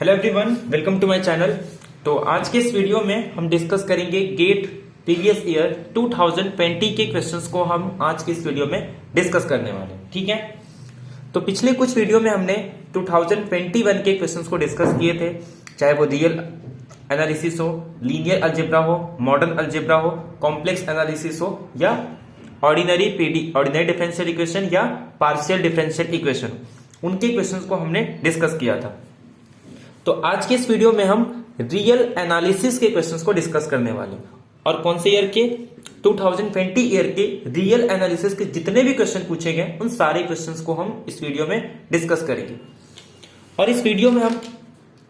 Hello everyone, welcome to my channel. तो आज के इस वीडियो में हम डिस्कस करेंगे गेट प्रीवियस ईयर 2020 के क्वेश्चंस को हम आज के इस वीडियो में डिस्कस करने वाले हैं। ठीक है, तो पिछले कुछ वीडियो में हमने 2021 के क्वेश्चंस को डिस्कस किए थे, चाहे वो रियल एनालिसिस हो, लीनियर अलजेब्रा हो, मॉडर्न अलजेब्रा हो, कॉम्प्लेक्स एनालिसिस हो या ऑर्डिनरी डिफरेंशियल इक्वेशन या पार्शियल डिफरेंशियल इक्वेशन, उनके क्वेश्चंस को हमने डिस्कस किया था। तो आज के इस वीडियो में हम रियल एनालिसिस के क्वेश्चंस को डिस्कस करने वाले हैं। और कौन से ईयर के? 2020 ईयर के रियल एनालिसिस के जितने भी क्वेश्चन पूछे गए उन सारे क्वेश्चंस को हम इस वीडियो में डिस्कस करेंगे। और इस वीडियो में हम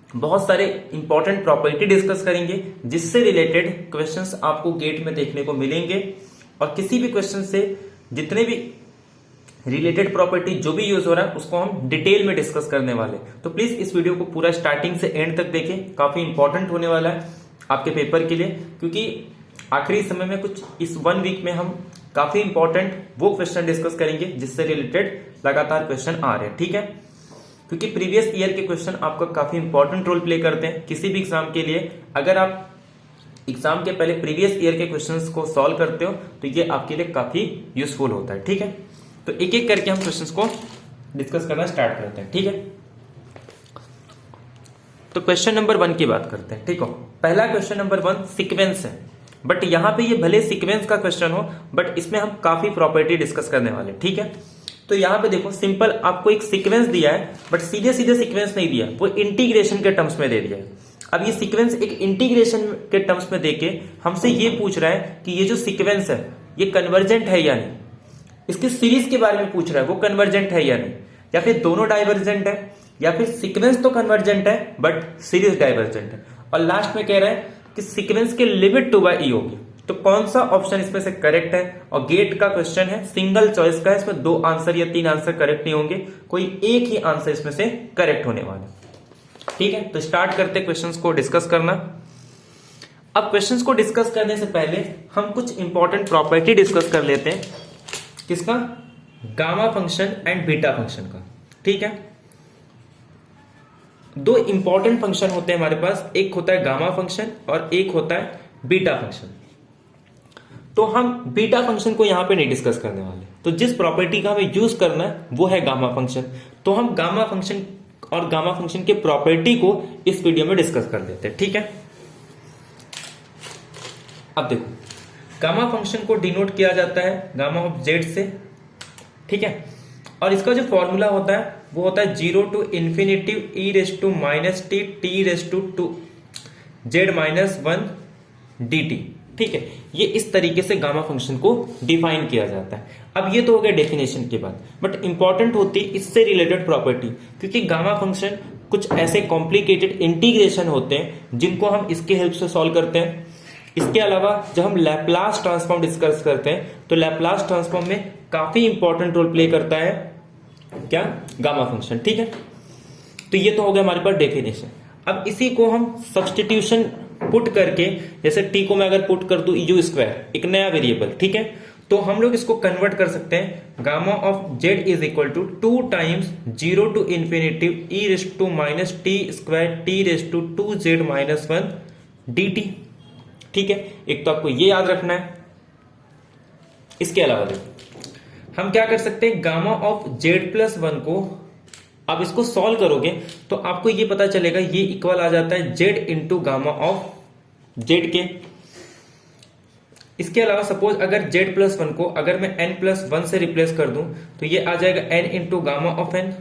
बहुत सारे इंपॉर्टेंट प्रॉपर्टी डिस्कस करेंगे जिससे रिलेटेड क्वेश्चंस आपको गेट में देखने को मिलेंगे। और किसी भी क्वेश्चन से जितने भी रिलेटेड प्रॉपर्टी जो भी यूज हो रहा है उसको हम डिटेल में डिस्कस करने वाले। तो प्लीज इस वीडियो को पूरा स्टार्टिंग से एंड तक देखें, काफी इंपॉर्टेंट होने वाला है आपके पेपर के लिए, क्योंकि आखिरी समय में कुछ इस 1 वीक में हम काफी इंपॉर्टेंट वो क्वेश्चन डिस्कस करेंगे जिससे रिलेटेड लगातार क्वेश्चन आ रहे हैं। ठीक है, क्योंकि प्रीवियस ईयर के क्वेश्चन आपका काफी इंपॉर्टेंट रोल प्ले करते हैं किसी भी एग्जाम के लिए। अगर आप एग्जाम के पहले प्रीवियस ईयर के क्वेश्चंस को सॉल्व करते हो तो ये आपके लिए काफी यूजफुल होता है। ठीक है, तो एक एक करके हम क्वेश्चंस को डिस्कस करना स्टार्ट करते हैं। ठीक है, तो क्वेश्चन नंबर 1 की बात करते हैं। ठीक हो, पहला क्वेश्चन नंबर 1 सीक्वेंस है, बट यहां पे ये भले सीक्वेंस का क्वेश्चन हो बट इसमें हम काफी प्रॉपर्टी डिस्कस करने वाले। ठीक है, तो यहां पे देखो, सिंपल आपको एक सीक्वेंस दिया है बट सीधे सीधे सीक्वेंस नहीं दिया, वो इंटीग्रेशन के टर्म्स में दे दिया है। अब ये सीक्वेंस एक इंटीग्रेशन के टर्म्स में देके हमसे ये पूछ रहा है कि ये जो सीक्वेंस है ये कन्वर्जेंट है या नहीं। इसकी सीरीज के बारे में पूछ रहा है, वो कन्वर्जेंट है या नहीं, या फिर दोनों डाइवर्जेंट है, या फिर सीक्वेंस तो कन्वर्जेंट है बट सीरीज डाइवर्जेंट है। और लास्ट में कह रहा है कि सीक्वेंस के लिमिट 2/e होगी। तो कौन सा ऑप्शन इसमें से करेक्ट है? और गेट का क्वेश्चन है, सिंगल चॉइस का है, इसमें 2 आंसर या 3 आंसर करेक्ट नहीं होंगे, कोई एक ही आंसर इसमें से करेक्ट होने वाला है। ठीक है, तो स्टार्ट करते क्वेश्चंस को डिस्कस करना। अब क्वेश्चंस को डिस्कस करने से पहले हम कुछ इंपॉर्टेंट प्रॉपर्टी डिस्कस कर लेते हैं। किसका? Gamma function and beta function का। ठीक है, 2 इंपॉर्टेंट फंक्शन होते हैं हमारे पास, एक होता है गामा फंक्शन और एक होता है बीटा फंक्शन। तो हम बीटा फंक्शन को यहां पे नहीं डिस्कस करने वाले, तो जिस प्रॉपर्टी का हमें यूज करना है वो है गामा फंक्शन। तो हम गामा फंक्शन और गामा फंक्शन के प्रॉपर्टी को इस वीडियो में डिस्कस कर लेते हैं। ठीक है, अब देखो, गामा फंक्शन को डिनोट किया जाता है गामा ऑफ जेड से। ठीक है, और इसका जो फॉर्मूला होता है वो होता है 0 to infinity e⁻t t⁻2 z-1 dt। ठीक है, ये इस तरीके से गामा फंक्शन को डिफाइन किया जाता है। अब ये तो हो गया डेफिनेशन की बात, बट इंपॉर्टेंट होती इससे रिलेटेड प्रॉपर्टी, क्योंकि गामा फंक्शन कुछ ऐसे कॉम्प्लिकेटेड इंटीग्रेशन होते हैं जिनको हम इसके हेल्प से सॉल्व करते हैं। इसके अलावा जब हम लैप्लास ट्रांसफॉर्म डिस्कस करते हैं तो लैप्लास ट्रांसफॉर्म में काफी इंपॉर्टेंट रोल प्ले करता है क्या? Gamma function. ठीक है, तो ये तो हो गया हमारे पास डेफिनेशन। अब इसी को हम सब्सटीट्यूशन पुट करके, जैसे टी को मैं अगर पुट कर दूं u², एक नया वेरिएबल, ठीक है, तो हम लोग इसको कन्वर्ट कर सकते हैं। Gamma of Z is equal to 2 times 0 to infinity e⁻t² t⁻2z-1 dt। ठीक है, एक तो आपको ये याद रखना है। इसके अलावा देखो, हम क्या कर सकते हैं, गामा ऑफ z+1 को आप इसको सॉल्व करोगे तो आपको ये पता चलेगा ये इक्वल आ जाता है z into gamma of z के। इसके अलावा सपोज अगर z+1 को अगर मैं n+1 से रिप्लेस कर दूं तो ये आ जाएगा n into gamma of n।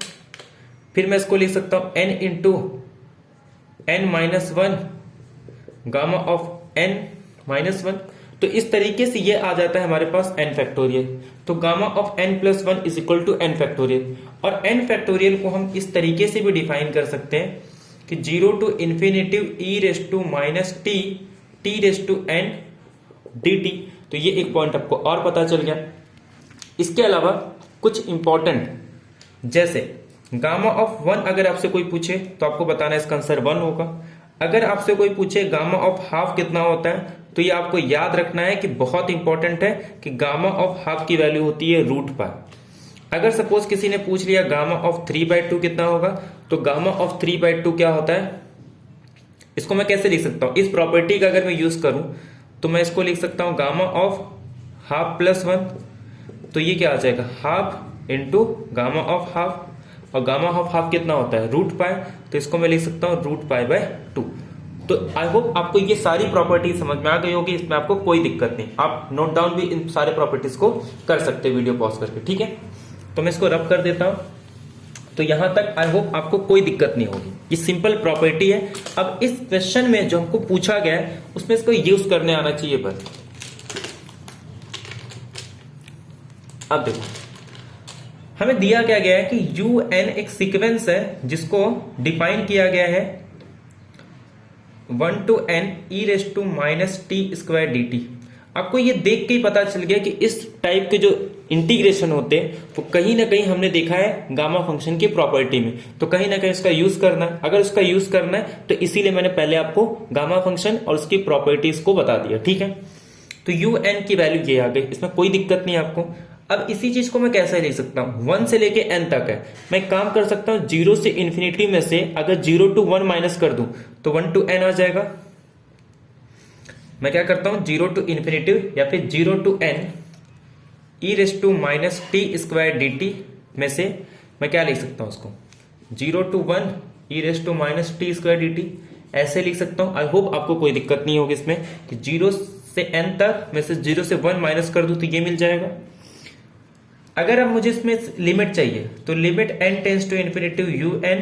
फिर मैं इसको लिख सकता हूं n into n-1 gamma of n-1। तो इस तरीके से ये आ जाता है हमारे पास n फैक्टोरियल। तो gamma of n+1 is equal to n factorial. और n फैक्टोरियल को हम इस तरीके से भी डिफाइन कर सकते हैं कि 0 to infinity e⁻t t⁻n dt। तो ये एक पॉइंट आपको और पता चल गया। इसके अलावा कुछ इंपॉर्टेंट, जैसे गामा ऑफ 1 अगर आपसे कोई पूछे तो आपको बताना है इसका आंसर 1 होगा। अगर आपसे कोई पूछे गामा ऑफ हाफ कितना होता है तो ये आपको याद रखना है कि बहुत इंपॉर्टेंट है कि गामा ऑफ हाफ की वैल्यू होती है √π। अगर सपोज किसी ने पूछ लिया गामा ऑफ 3/2 कितना होगा, तो गामा ऑफ 3/2 क्या होता है, इसको मैं कैसे लिख सकता हूं, इस प्रॉपर्टी का अगर मैं यूज करूं तो मैं इसको लिख सकता हूं गामा ऑफ हाफ प्लस 1, तो ये क्या आ जाएगा half into gamma of half, और गामा ऑफ हाफ कितना होता है रूट पाई, तो इसको मैं लिख सकता हूं रूट पाई बाय 2। तो आई होप आपको ये सारी प्रॉपर्टी समझ में आ गई होगी, इसमें आपको कोई दिक्कत नहीं, आप नोट डाउन भी इन सारे प्रॉपर्टीज को कर सकते हैं वीडियो पॉज करके, ठीक है। तो मैं इसको रब कर देता हूं, तो यहां तक आई होप आपको कोई दिक्कत नहीं होगी, ये सिंपल प्रॉपर्टी है। अब इस क्वेश्चन में जो हमको पूछा गया है उसमें इसको यूज करने आना चाहिए बस। अब देखो हमें दिया क्या गया है कि un एक सीक्वेंस है जिसको डिफाइन किया गया है 1 to n e⁻t² dt। आपको ये देख के ही पता चल गया कि इस टाइप के जो इंटीग्रेशन होते हैं वो कहीं ना कहीं हमने देखा है गामा फंक्शन की प्रॉपर्टी में, तो कहीं ना कहीं इसका यूज करना है। अगर उसका यूज करना है तो इसीलिए मैंने पहले आपको गामा फंक्शन और उसकी प्रॉपर्टीज को बता दिया, ठीक है। तो un की वैल्यू ये आ गई, इसमें कोई दिक्कत नहीं आपको। अब इसी चीज को मैं कैसे लिख सकता हूं, 1 से लेके n तक है, मैं काम कर सकता हूं 0 से इन्फिनिटी में से अगर 0 to 1 माइनस कर दूं तो 1 to n आ जाएगा। मैं क्या करता हूं 0 to इन्फिनिटी या फिर 0 to n e⁻t² dt में से मैं क्या लिख सकता हूं उसको 0 to 1 e⁻t² dt ऐसे लिख सकता हूं। आई होप आपको कोई दिक्कत नहीं होगी इसमें कि 0 से n तक में से 0 से 1 माइनस कर दूं तो ये मिल जाएगा। अगर अब मुझे इसमें लिमिट चाहिए तो limit n tends to infinity un,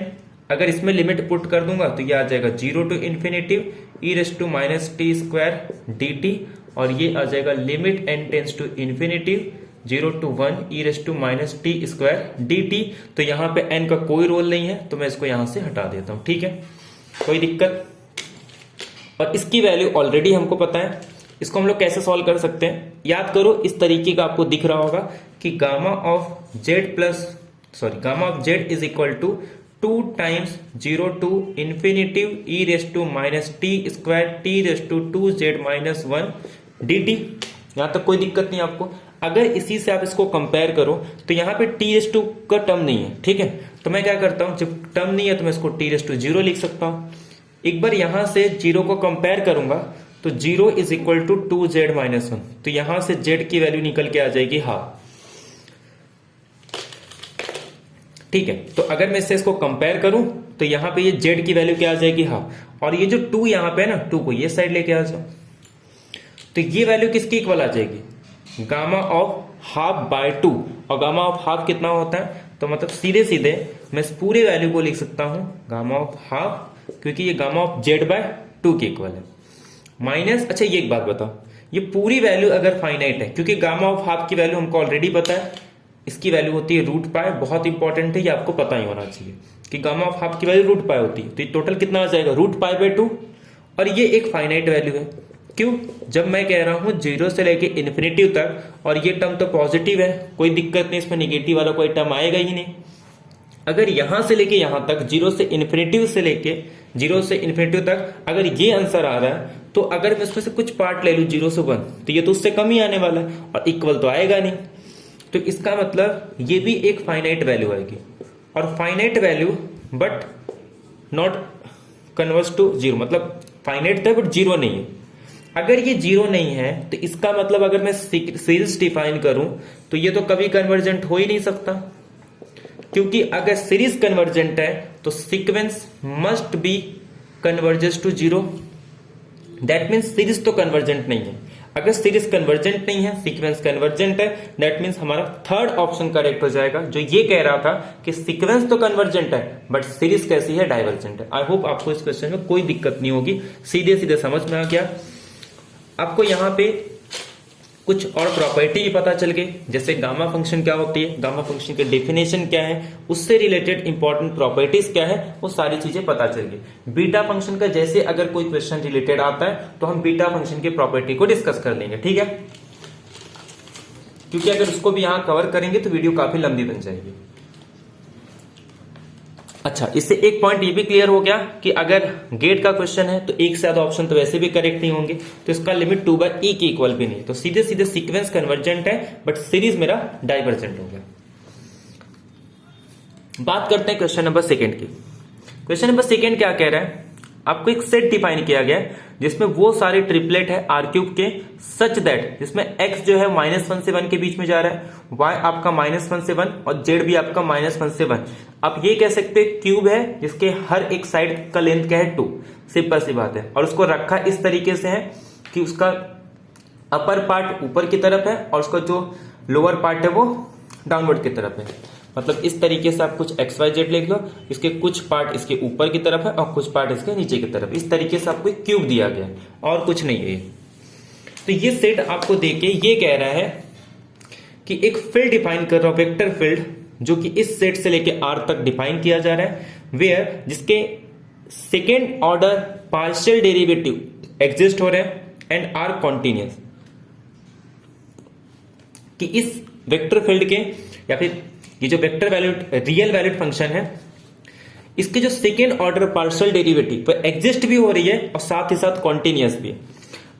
अगर इसमें लिमिट पुट कर दूंगा तो ये आ जाएगा 0 to इन्फिनिटी e⁻t² dt, और ये आ जाएगा limit n tends to infinity 0 to 1 e⁻t² dt। तो यहाँ पे n का कोई रोल नहीं है तो मैं इसको यहां से हटा देता हूं, ठीक है, कोई दिक्कत। और इसकी वैल्यू ऑलरेडी हमको पता है, इसको हम लोग कैसे सॉल्व कर सकते हैं, याद करो इस तरीके का आपको दिख रहा होगा कि gamma of z is equal to 2 times 0 to infinity e⁻t²t⁻2z−1 dt। यहां तक कोई दिक्कत नहीं आपको। अगर इसी से आप इसको कंपेयर करो तो यहाँ पे t⁻2 का टर्म नहीं है, ठीक है, तो मैं क्या करता हूं जब टर्म नहीं है तो मैं इसको t⁻0 लिख सकता हूं। एक बार यहां से 0 को कंपेयर करूंगा तो 0 इज इक्वल टू 2z−1, तो यहां से z की वैल्यू निकल के आ जाएगी हाफ, ठीक है। तो अगर मैं इसको कंपेयर करूं तो यहां पे ये z की वैल्यू क्या आ जाएगी हाफ, और ये जो 2 यहां पे है ना 2 को ये साइड लेके आ जाओ तो ये वैल्यू किसकी इक्वल आ जाएगी गामा ऑफ हाफ बाय 2, और गामा ऑफ हाफ कितना होता है, तो मतलब सीधे सीधे मैं इस पूरे वैल्यू को लिख सकता हूं गामा ऑफ हाफ, क्योंकि ये गामा ऑफ z/2 के इक्वल है माइनस। अच्छा ये एक बात बताओ, ये पूरी वैल्यू अगर फाइनाइट है, क्योंकि गामा ऑफ हाफ की वैल्यू हमको ऑलरेडी पता है, इसकी वैल्यू होती है रूट पाई, बहुत इंपॉर्टेंट है ये आपको पता ही होना चाहिए कि गामा ऑफ हाफ की वैल्यू रूट पाई होती है, तो ये टोटल कितना आ जाएगा रूट पाई बाय 2, और ये एक फाइनाइट वैल्यू है। क्यों, जब मैं कह रहा हूं 0 से लेके इन्फिनिटी तक, और ये टर्म तो पॉजिटिव है, कोई दिक्कत नहीं, इसमें निगेटिव वाला कोई टर्म आएगा ही नहीं। अगर यहां से लेके यहां तक 0 से इन्फिनिटी तक अगर ये आंसर आ रहा है, तो अगर मैं इसमें से कुछ पार्ट ले लूं 0 से 1 तो ये तो उससे कम ही आने वाला है, और इक्वल तो आएगा नहीं। तो इसका मतलब ये भी एक फाइनाइट वैल्यू आएगी, और finite value but not converse to 0, मतलब फाइनाइट था बट 0 नहीं है। अगर ये 0 नहीं है तो इसका मतलब अगर मैं सीरीज डिफाइन करूं तो ये तो कभी कन्वर्जेंट हो ही नहीं सकता, क्योंकि अगर सीरीज कन्वर्जेंट है तो sequence must be converges to 0, that means series तो कन्वर्जेंट नहीं है। अगर सीरीज कन्वर्जेंट नहीं है, सीक्वेंस कन्वर्जेंट है, दैट मीन्स हमारा थर्ड ऑप्शन करेक्ट हो जाएगा, जो ये कह रहा था कि सीक्वेंस तो कन्वर्जेंट है बट सीरीज कैसी है, डाइवर्जेंट है। आई होप आपको इस क्वेश्चन में कोई दिक्कत नहीं होगी, सीधे सीधे समझ में आ गया। आपको यहां पे कुछ और प्रॉपर्टी भी पता चल गई, जैसे गामा फंक्शन क्या होती है, गामा फंक्शन की डेफिनेशन क्या है, उससे रिलेटेड इंपॉर्टेंट प्रॉपर्टीज क्या है, वो सारी चीजें पता चल गई। बीटा फंक्शन का जैसे अगर कोई क्वेश्चन रिलेटेड आता है तो हम बीटा फंक्शन की प्रॉपर्टी को डिस्कस कर लेंगे, ठीक है, क्योंकि अगर उसको भी यहां कवर करेंगे तो वीडियो काफी लंबी बन जाएगी। अच्छा, इससे एक पॉइंट ये भी क्लियर हो गया कि अगर गेट का क्वेश्चन है तो एक से ज्यादा ऑप्शन तो वैसे भी करेक्ट नहीं होंगे, तो इसका लिमिट 2/e के इक्वल भी नहीं, तो सीधे सीधे सीक्वेंस कन्वर्जेंट है बट सीरीज मेरा डाइवर्जेंट हो गया। बात करते हैं क्वेश्चन नंबर सेकंड की। क्वेश्चन नंबर सेकंड क्या कह रहा है, आपको एक सेट डिफाइन किया गया है जिसमें वो सारे ट्रिपलेट है आर क्यूब के सच दैट, जिसमें x जो है -1 से 1 के बीच में जा रहा है, y आपका -1 से 1 और z भी आपका -1 से 1। आप ये कह सकते हैं क्यूब है जिसके हर एक साइड का लेंथ क्या है 2, सिंपल सी बात है। और उसको रखा इस तरीके से है कि उसका अपर पार्ट ऊपर की तरफ है और उसका जो लोअर पार्ट है वो डाउनवर्ड की तरफ है। मतलब इस तरीके से आप कुछ XYZ लिख लो, इसके कुछ पार्ट इसके ऊपर की तरफ है और कुछ पार्ट इसके नीचे की तरफ। इस तरीके से आपको एक क्यूब दिया गया और कुछ नहीं है। तो ये सेट आपको देके ये कह रहा है कि एक फील्ड डिफाइन कर रहा हूं, वेक्टर फील्ड, जो कि इस सेट से लेके R तक डिफाइन किया जा रहा है, वेयर जिसके second order partial derivative exist हो रहे हैं एंड आर कॉन्टिन्यूअस। कि इस वेक्टर फील्ड के या फिर ये जो vector valued real valued function है, इसके जो सेकेंड ऑर्डर पार्शियल डेरिवेटिव वो एग्जिस्ट भी हो रही है और साथ ही साथ कॉन्टिन्यूअस भी है।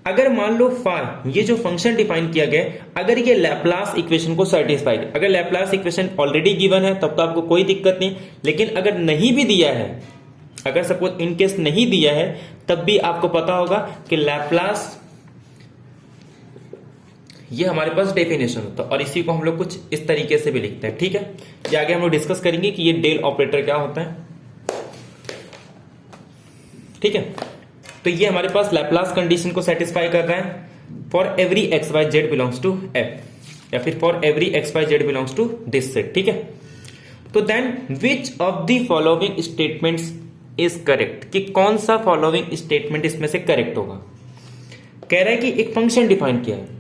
अगर मान लो फाई ये जो फंक्शन डिफाइन किया गया है, अगर ये लैप्लास इक्वेशन को सेटिस्फाई, अगर लैप्लास इक्वेशन ऑलरेडी गिवन है तब तो आपको कोई दिक्कत नहीं, लेकिन अगर नहीं भी दिया है, अगर सपोज इनकेस नहीं दिया है, तब भी आपको पता होगा कि लैप्लास ये हमारे पास डेफिनेशन होता है और इसी को हम लोग कुछ इस तरीके से भी लिखते हैं। ठीक है, ये आगे हम लोग डिस्कस करेंगे कि ये डेल ऑपरेटर क्या होता है। ठीक है, तो ये हमारे पास लैप्लास कंडीशन को सेटिस्फाई कर रहा है for every X Y Z belongs to F, या फिर for every X Y Z belongs to this set. ठीक है, तो then which of the following statements is correct, कि कौन सा फॉलोइंग स्टेटमेंट इसमें से करेक्ट होगा। कह रहा है कि एक फंक्शन डिफाइन किया है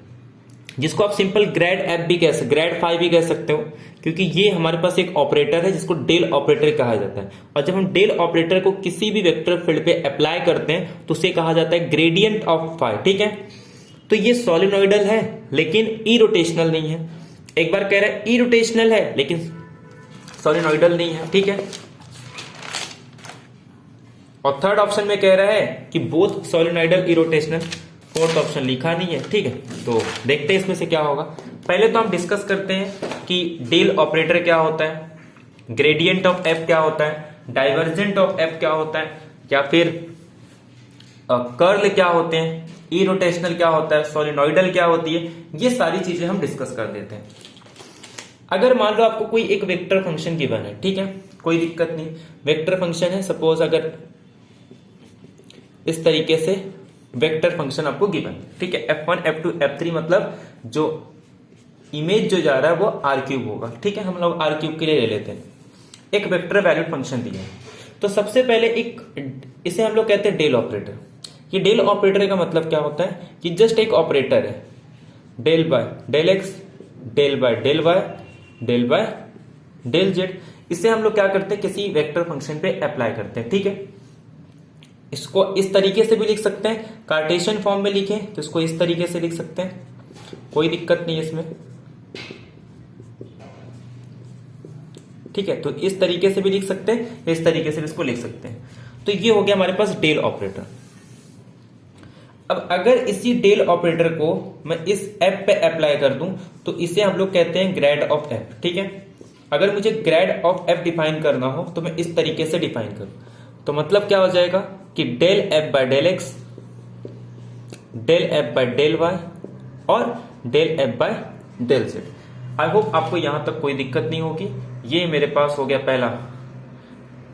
जिसको आप सिंपल ग्रेड एफ भी कह सकते, ग्रेड फाई भी कह सकते हो, क्योंकि ये हमारे पास एक ऑपरेटर है जिसको डेल ऑपरेटर कहा जाता है। और जब हम डेल ऑपरेटर को किसी भी वेक्टर फील्ड पे अप्लाई करते हैं तो उसे कहा जाता है ग्रेडियंट ऑफ फाई। ठीक है, तो ये सॉलिनॉइडल है लेकिन इरोटेशनल नहीं है। एक बार कह रहा है इरोटेशनल है लेकिन सॉलिनॉइडल नहीं है। ठीक है, और थर्ड ऑप्शन में कह रहा है कि बोथ सॉलिनॉइडल इरोटेशनल, फोर्थ ऑप्शन लिखा नहीं है। ठीक है, तो देखते हैं इसमें से क्या होगा। पहले तो हम डिस्कस करते हैं कि डेल ऑपरेटर क्या होता है, ग्रेडियंट ऑफ एफ क्या होता है, डाइवर्जेंट ऑफ एफ क्या होता है, या फिर कर्ल क्या होते हैं, इरोटेशनल क्या होता है, सॉलिनॉइडल क्या होती है। ये सारी चीजें हम डिस्कस कर देते हैं। अगर मान लो आपको कोई एक वेक्टर फंक्शन गिवन है, ठीक है, कोई दिक्कत नहीं, वेक्टर फंक्शन है, सपोज अगर इस तरीके से वेक्टर फंक्शन आपको गिवन, ठीक है, f1 f2 f3, मतलब जो इमेज जो जा रहा है वो आर क्यूब होगा। ठीक है, हम लोग आर क्यूब के लिए ले लेते हैं। एक वेक्टर वैल्यूड फंक्शन दिया है, तो सबसे पहले एक इसे हम लोग कहते हैं डेल ऑपरेटर। ये डेल ऑपरेटर का मतलब क्या होता है कि जस्ट एक ऑपरेटर है, del by del X, del by del Y, del by del Z. इसे हम लोग क्या करते हैं, किसी वेक्टर फंक्शन पे अप्लाई करते हैं। ठीक है, इसको इस तरीके से भी लिख सकते हैं, कार्टेशियन फॉर्म में लिखें तो इसको इस तरीके से लिख सकते हैं, कोई दिक्कत नहीं है इसमें। ठीक है, तो इस तरीके से भी लिख सकते हैं, इस तरीके से भी इसको लिख सकते हैं। तो ये हो गया हमारे पास डेल ऑपरेटर। अब अगर इसी डेल ऑपरेटर को मैं इस एफ पे अप्लाई कर दूं तो इसे हम लोग कहते हैं ग्रेड ऑफ एफ। ठीक है, अगर मुझे ग्रेड ऑफ एफ डिफाइन करना हो तो मैं इस तरीके से डिफाइन करूं, तो मतलब क्या हो जाएगा कि del F by del X, del F by del Y और del F by del Z. I hope आपको यहां तक कोई दिक्कत नहीं होगी। ये मेरे पास हो गया पहला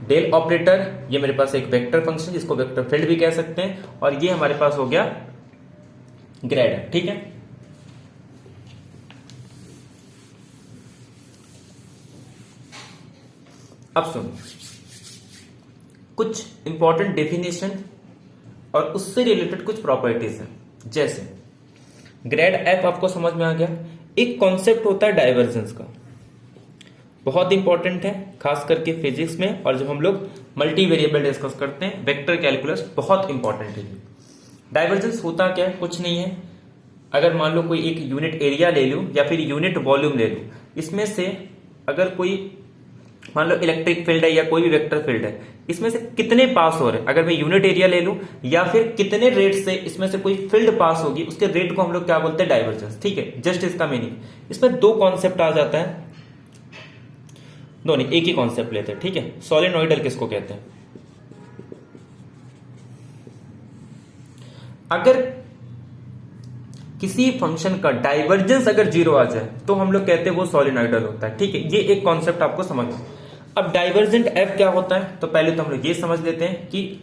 डेल ऑपरेटर, ये मेरे पास एक वेक्टर फंक्शन जिसको वेक्टर फील्ड भी कह सकते हैं, और ये हमारे पास हो गया ग्रेड। ठीक है, अब सुनो कुछ इंपॉर्टेंट डेफिनेशन और उससे रिलेटेड कुछ प्रॉपर्टीज हैं। जैसे ग्रेड एफ आपको समझ में आ गया। एक कॉन्सेप्ट होता है डाइवर्जेंस का, बहुत इंपॉर्टेंट है खास करके फिजिक्स में, और जब हम लोग मल्टी वेरिएबल डिस्कस करते हैं, वेक्टर कैलकुलस बहुत इंपॉर्टेंट है। डाइवर्जेंस होता क्या है, कुछ नहीं है। अगर मान लो कोई एक यूनिट एरिया ले लूं या फिर यूनिट वॉल्यूम ले लूं, इसमें से अगर कोई मान लो इलेक्ट्रिक फील्ड है या कोई भी वेक्टर फील्ड है, इसमें से कितने पास हो रहे हैं, अगर मैं यूनिट एरिया ले लूं या फिर कितने रेट से इसमें से कोई फील्ड पास होगी, उसके रेट को हम लोग क्या बोलते हैं, डाइवर्जेंस। ठीक है, जस्ट इसका मीनिंग। इसमें दो कॉन्सेप्ट आ जाता है। दोनों एक ही कॉन्सेप्ट लेते हैं, ठीक है। सोलेनोइडल किसको कहते हैं? अगर किसी फंक्शन का डाइवर्जेंस अगर जीरो आ जाए तो हम लोग कहते हैं वो सोलेनोइडल होता है, ठीक है। ये एक कॉन्सेप्ट आपको समझ में। अब डाइवर्जेंट एफ क्या होता है, तो पहले तो हम लोग ये समझ लेते हैं कि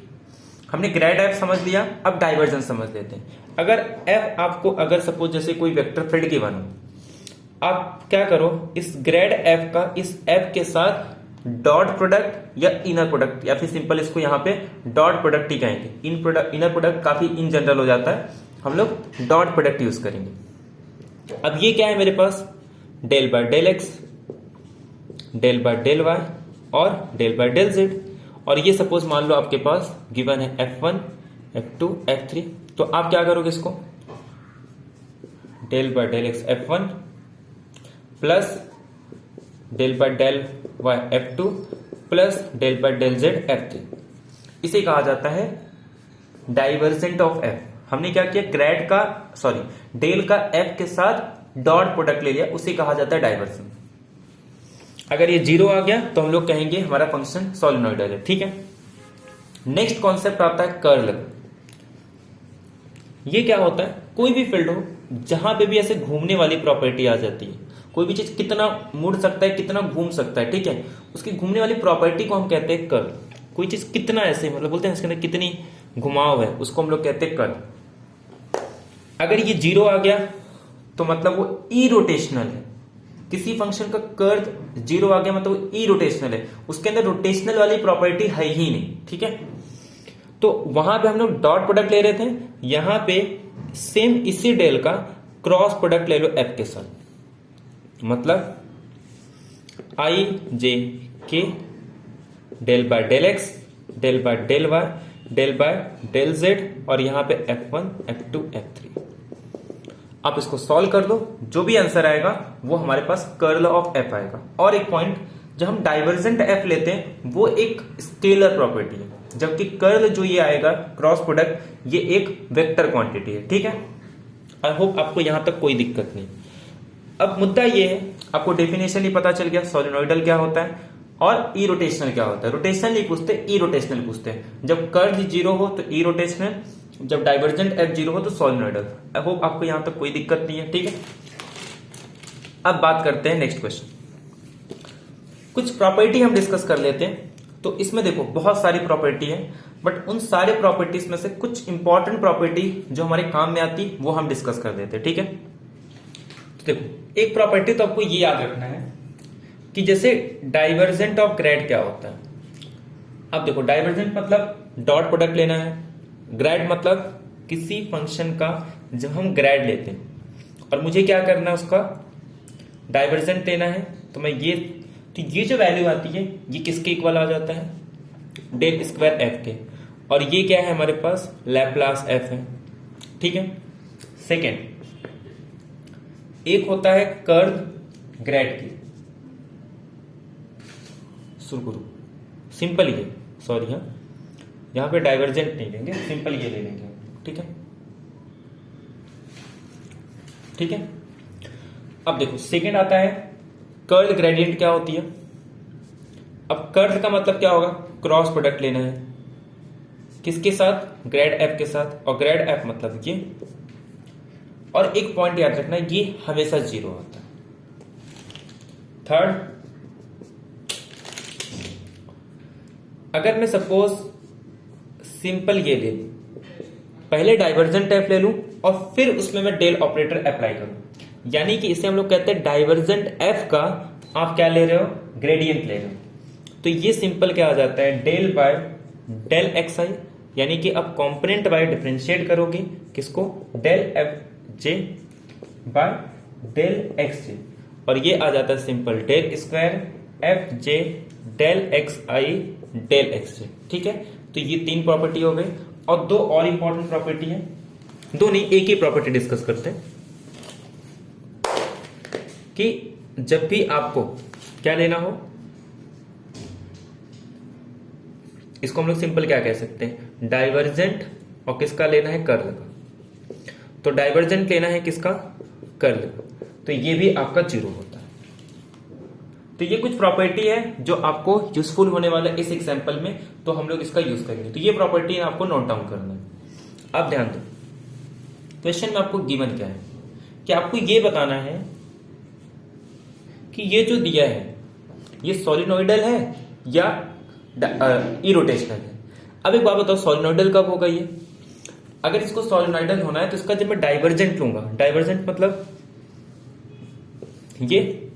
हमने ग्रेड एफ समझ लिया, अब डाइवर्जेंस समझ लेते हैं। अगर एफ आपको, अगर सपोज जैसे कोई वेक्टर फील्ड गिवन हो, आप क्या करो, इस ग्रेड एफ का इस एफ के साथ डॉट प्रोडक्ट या इनर प्रोडक्ट, या फिर सिंपल इसको यहां पे डॉट प्रोडक्ट ही कहेंगे। इनर प्रोडक्ट काफी इन जनरल हो जाता है, हम लोग डॉट प्रोडक्ट यूज करेंगे। अब ये क्या है मेरे पास, del by del X, del by del Y और डेल बाय डेल जेड। और ये सपोज मान लो आपके पास गिवन है F1, F2, F3, तो आप क्या करोगे, इसको del by del X F1 plus del by del Y F2 plus del by del Z F3, इसे कहा जाता है डाइवर्जेंट ऑफ F। हमने क्या किया, ग्रेड का डेल का F के साथ डॉट प्रोडक्ट ले लिया, उसे कहा जाता है डाइवर्जेंट। अगर ये जीरो आ गया तो हम लोग कहेंगे हमारा फंक्शन सोलेनोइडल है, ठीक है। नेक्स्ट कॉन्सेप्ट आता है कर्ल। ये क्या होता है, कोई भी फील्ड हो जहां पे भी ऐसे घूमने वाली प्रॉपर्टी आ जाती है, कोई भी चीज कितना मुड़ सकता है, कितना घूम सकता है, ठीक है, उसकी घूमने वाली प्रॉपर्टी को हम कहते हैं कर्ल। कोई चीज कितना ऐसे मतलब बोलते हैं इसके अंदर कितनी घुमाव है, उसको हम लोग कहते हैं कर्ल। अगर ये जीरो आ गया तो मतलब वो इरोटेशनल है। किसी फंक्शन का कर्ल जीरो आ गया मतलब वो इरोटेशनल है, उसके अंदर रोटेशनल वाली प्रॉपर्टी है ही नहीं, ठीक है। तो वहां पे हम लोग डॉट प्रोडक्ट ले रहे थे, यहां पे सेम इसी डेल का क्रॉस प्रोडक्ट ले लो एफ के साथ, मतलब I J K del by del X, del by del Y, del by del Z, और यहां पे F1, F2, F3। आप इसको सॉल्व कर लो, जो भी आंसर आएगा वो हमारे पास कर्ल ऑफ एफ आएगा। और एक पॉइंट, जब हम डाइवर्जेंट एफ लेते हैं वो एक स्केलर प्रॉपर्टी है, जबकि कर्ल जो ये आएगा क्रॉस प्रोडक्ट, ये एक वेक्टर क्वांटिटी है, ठीक है। आई होप आपको यहां तक कोई दिक्कत नहीं। अब मुद्दा ये है, आपको डेफिनेशन ही पता चल गया सोलेनोइडल क्या होता है और इरोटेशनल क्या होता है। रोटेशनल नहीं पूछते, इरोटेशनल पूछते हैं। जब कर्ल जीरो हो तो इरोटेशनल, जब डाइवर्जेंट एफ जीरो हो तो सोलेनोइडल। आई होप आपको यहां तक कोई दिक्कत नहीं है, ठीक है। अब बात करते हैं नेक्स्ट क्वेश्चन। कुछ प्रॉपर्टी हम डिस्कस कर लेते हैं। तो इसमें देखो बहुत सारी प्रॉपर्टी है, बट उन सारे प्रॉपर्टीज में से कुछ इंपॉर्टेंट प्रॉपर्टी जो हमारे काम में आती वो हम डिस्कस कर देते हैं, ठीक है। तो देखो एक प्रॉपर्टी तो आपको ये याद रखना है कि जैसे डाइवर्जेंट ऑफ ग्रेड क्या होता है। अब देखो डाइवर्जेंट मतलब डॉट प्रोडक्ट लेना है, ग्रेड मतलब किसी फंक्शन का जब हम ग्रेड लेते हैं और मुझे क्या करना है, उसका डाइवर्जेंट लेना है, तो मैं ये जो वैल्यू आती है ये किसके इक्वल आ जाता है, डेल स्क्वायर एफ के। और ये क्या है हमारे पास, लैप्लास एफ है, ठीक है। सेकेंड, एक होता है कर्ल ग्रेड की, सुरगुरु सिंपल ये, सॉरी हाँ, यहां पे डाइवर्जेंट नहीं लेंगे, सिंपल ये ले लेंगे, ठीक है, ठीक है। अब देखो सेकेंड आता है कर्ल ग्रेडियंट क्या होती है। अब कर्ल का मतलब क्या होगा, क्रॉस प्रोडक्ट लेना है किसके साथ, ग्रेड एफ के साथ, और ग्रेड एफ मतलब ये। और एक पॉइंट याद रखना, ये हमेशा जीरो होता है। थर्ड, अगर मैं सपोज सिंपल ये ले लूं, पहले डाइवर्जेंट एफ ले लूं और फिर उसमें मैं डेल ऑपरेटर अप्लाई करूं, यानी कि इसे हम लोग कहते हैं डाइवर्जेंट एफ का आप क्या ले रहे हो, ग्रेडियंट ले रहे हो। तो ये सिंपल क्या आ जाता है, del by del x i, यानी कि अब कॉम्पोनेंट बाय डिफरेंशिएट करोगे किसको, del f j by del x j, और ये आ जाता है simple del square f j del x i del x j, ठीक है। तो ये तीन प्रॉपर्टी हो गई, और दो और इंपॉर्टेंट प्रॉपर्टी है, दो नहीं एक ही प्रॉपर्टी डिस्कस करते हैं कि जब भी आपको क्या लेना हो, इसको हम लोग सिंपल क्या कह सकते हैं, डाइवर्जेंट, और किसका लेना है, कर्ल का। तो डाइवर्जेंट लेना है किसका, कर्ल का, तो ये भी आपका जीरो होता है। तो ये कुछ प्रॉपर्टी है जो आपको यूजफुल होने वाला है इस एग्जाम्पल में, तो हम लोग इसका यूज करेंगे। तो ये प्रॉपर्टी आपको नोट डाउन करना है। अब ध्यान दो, क्वेश्चन में आपको गिवन क्या है कि आपको ये बताना है कि ये जो दिया है ये सोलिनोइडल है या इरोटेशनल है। अब एक बात बताओ, सोलिनोइडल कब होगा ये? अगर इसको सोलिनोइडल होना है तो इसका जब मैं डाइवर्जेंट लूंगा, डाइवर्जेंट मतलब ये,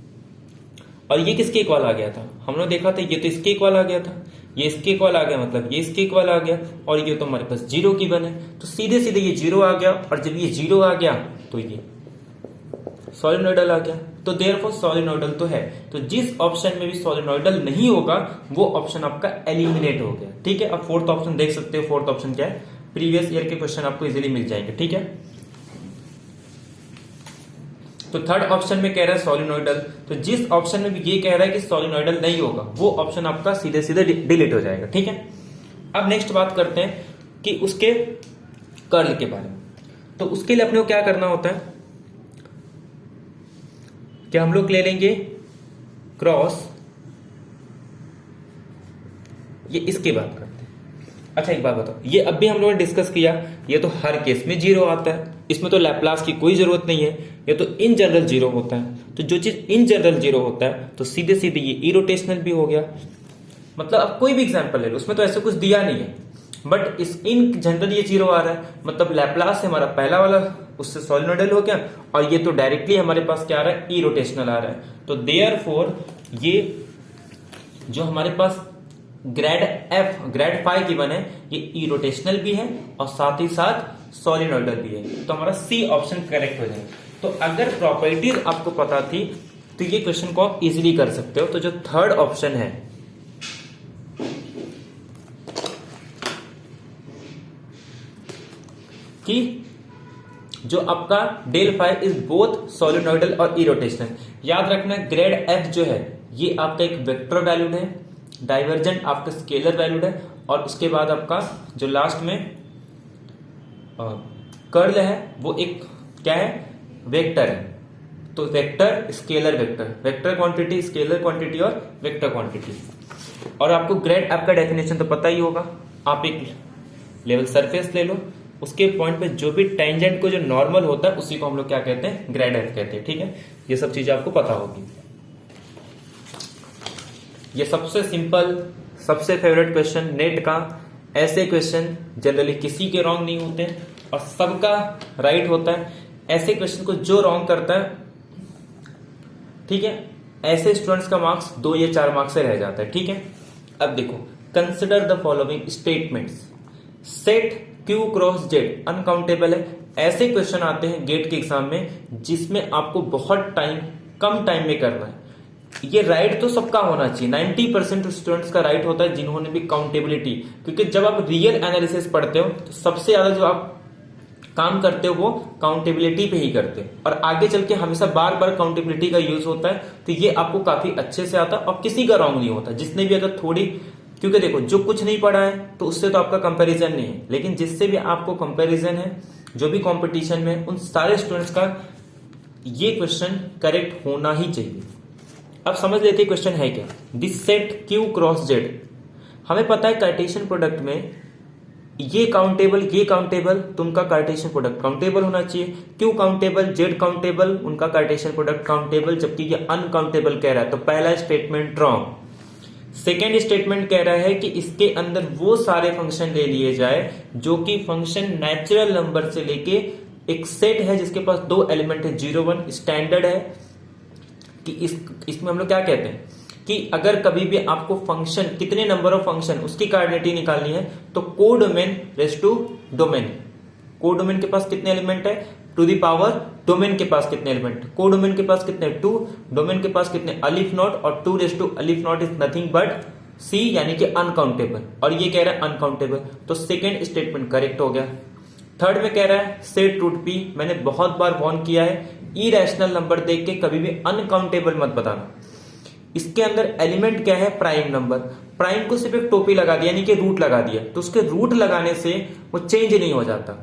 और ये किसके इक्वल आ गया था? हमने देखा था ये तो इसके इक्वल आ गया था, ये इसके इक्वल आ गया, मतलब ये इसके इक्वल आ गया, और ये तो हमारे पास जीरो की बन है, तो सीधे सीधे ये जीरो आ गया, और जब ये जीरो आ गया तो ये सोलिनोइडल आ गया। तो देयरफॉर सोलिनोइडल तो है। तो जिस ऑप्शन में भी सोलिनोइडल नहीं होगा वो ऑप्शन आपका एलिमिनेट हो गया। ठीक है, अब फोर्थ ऑप्शन देख सकते हो। फोर्थ ऑप्शन क्या है? प्रीवियस ईयर के क्वेश्चन आपको इजीली मिल जाएंगे। ठीक है, तो थर्ड ऑप्शन में कह रहा है सोलिनोइडल, तो जिस ऑप्शन में भी ये कह रहा है कि सोलिनोइडल नहीं होगा वो ऑप्शन आपका सीधे सीधे डिलीट हो जाएगा। ठीक है, अब नेक्स्ट बात करते हैं कि उसके कर्ल के बारे में। तो उसके लिए अपने को क्या करना होता है कि हम लोग ले लेंगे क्रॉस, ये इसके बात करते हैं। अच्छा एक बात बताओ, ये अब भी हम लोगों ने डिस्कस किया, ये तो हर केस में जीरो आता है, इसमें तो लैप्लास की कोई जरूरत नहीं है, ये तो इन जनरल जीरो होता है। तो जो चीज इन जनरल जीरो होता है तो सीधे सीधे ये इरोटेशनल भी हो गया। मतलब अब कोई भी एग्जांपल ले लो, उसमें तो ऐसा कुछ दिया नहीं है, बट इस इन जनरल ये जीरो आ रहा है, मतलब लैप्लास से हमारा पहला वाला उससे सोलिनोइडल हो गया, और ये तो डायरेक्टली हमारे पास क्या आ रहा है? इरोटेशनल आ रहा है। तो देयरफॉर ये जो हमारे पास grade f, grade five given है, ये इरोटेशनल भी है और साथ ही साथ सोलिनोइडल भी है। तो हमारा सी ऑप्शन करेक्ट हो जाएगा। तो अगर प्रॉपर्टीज आपको पता थी तो ये क्वेश्चन को आप इजीली कर सकते हो। तो जो थर्ड ऑप्शन है कि जो आपका del five is both solenoidal और इरोटेशनल, याद रखना ग्रेड एफ जो है ये आपका एक वेक्टर वैल्यूड है, डाइवर्जेंट आपका स्केलर वैल्यूड है, और उसके बाद आपका जो लास्ट में कर्ल है वो एक क्या है? वेक्टर है। तो vector, scalar vector, vector quantity, scalar quantity और वेक्टर क्वांटिटी। और आपको ग्रेड एफ का डेफिनेशन तो पता ही होगा। आप एक लेवल सरफेस ले लो, उसके पॉइंट पे जो भी टेंजेंट को जो नॉर्मल होता है उसी को हम लोग क्या कहते हैं? ग्रेड एफ कहते हैं। ठीक है, ये सब चीजें आपको पता होगी। ये सबसे सिंपल, सबसे फेवरेट क्वेश्चन नेट का। ऐसे क्वेश्चन जनरली किसी के रॉन्ग नहीं होते और सबका राइट होता है। ऐसे क्वेश्चन को जो रॉन्ग करता है, ठीक है, ऐसे स्टूडेंट्स का मार्क्स 2 या 4 मार्क्स से रह जाता है। ठीक है, अब देखो, consider the following statements. Set Q cross Z uncountable है। ऐसे क्वेश्चन आते हैं गेट के एग्जाम में जिसमें आपको बहुत कम टाइम में करना है। ये राइट तो सबका होना चाहिए, 90% स्टूडेंट्स का राइट होता है जिन्होंने भी काउंटेबिलिटी, क्योंकि जब आप रियल एनालिसिस पढ़ते हो तो सबसे ज्यादा जो आप काम करते हो वो काउंटेबिलिटी पे ही करते हो, और आगे चल के हमेशा बार बार काउंटेबिलिटी का यूज होता है। तो ये आपको काफी अच्छे से आता है और किसी का रॉन्ग नहीं होता। जिसने भी अगर थोड़ी, क्योंकि देखो जो कुछ नहीं पढ़ा है तो उससे तो आपका कंपैरिजन नहीं है, लेकिन जिससे भी आपको कंपैरिजन है, जो भी कंपटीशन में, उन सारे स्टूडेंट्स का ये क्वेश्चन करेक्ट होना ही चाहिए। अब समझ लेते हैं क्वेश्चन है क्या। This set Q cross Z, हमें पता है कार्टेशियन प्रोडक्ट में ये काउंटेबल, तो उनका कार्टेशियन प्रोडक्ट काउंटेबल होना चाहिए। क्यू काउंटेबल, जेड काउंटेबल, उनका कार्टेशियन प्रोडक्ट काउंटेबल, जबकि ये अनकाउंटेबल कह रहा है। तो पहला स्टेटमेंट रॉन्ग। सेकेंड स्टेटमेंट कह रहा है कि इसके अंदर वो सारे फंक्शन ले लिए जाए जो कि फंक्शन नेचुरल नंबर से लेके एक सेट है जिसके पास 2 एलिमेंट है, 0 1। स्टैंडर्ड है कि इसमें हम लोग क्या कहते हैं कि अगर कभी भी आपको फंक्शन, कितने नंबर ऑफ फंक्शन, उसकी कोऑर्डिनेट निकालनी है तो codomain raise to domain. Codomain के पास कितने एलिमेंट है? टू द पावर डोमेन के पास कितने एलिमेंट? कोडोमेन के पास कितने? 2। डोमेन के पास कितने? अलिफ नॉट, और 2 रेस टू अलिफ नॉट इज नथिंग बट सी, यानी कि अनकाउंटेबल, और ये कह रहा है अनकाउंटेबल। तो सेकेंड स्टेटमेंट करेक्ट हो गया। थर्ड में कह रहा है सेट रूट पी, मैंने बहुत बार वार्न किया है, इरेशनल नंबर देख के कभी भी अनकाउंटेबल मत बताना। इसके अंदर एलिमेंट क्या है? Prime number. प्राइम को सिर्फ एक टोपी लगा दिया, यानी कि रूट लगा दिया, तो उसके रूट लगाने से वो चेंज नहीं हो जाता।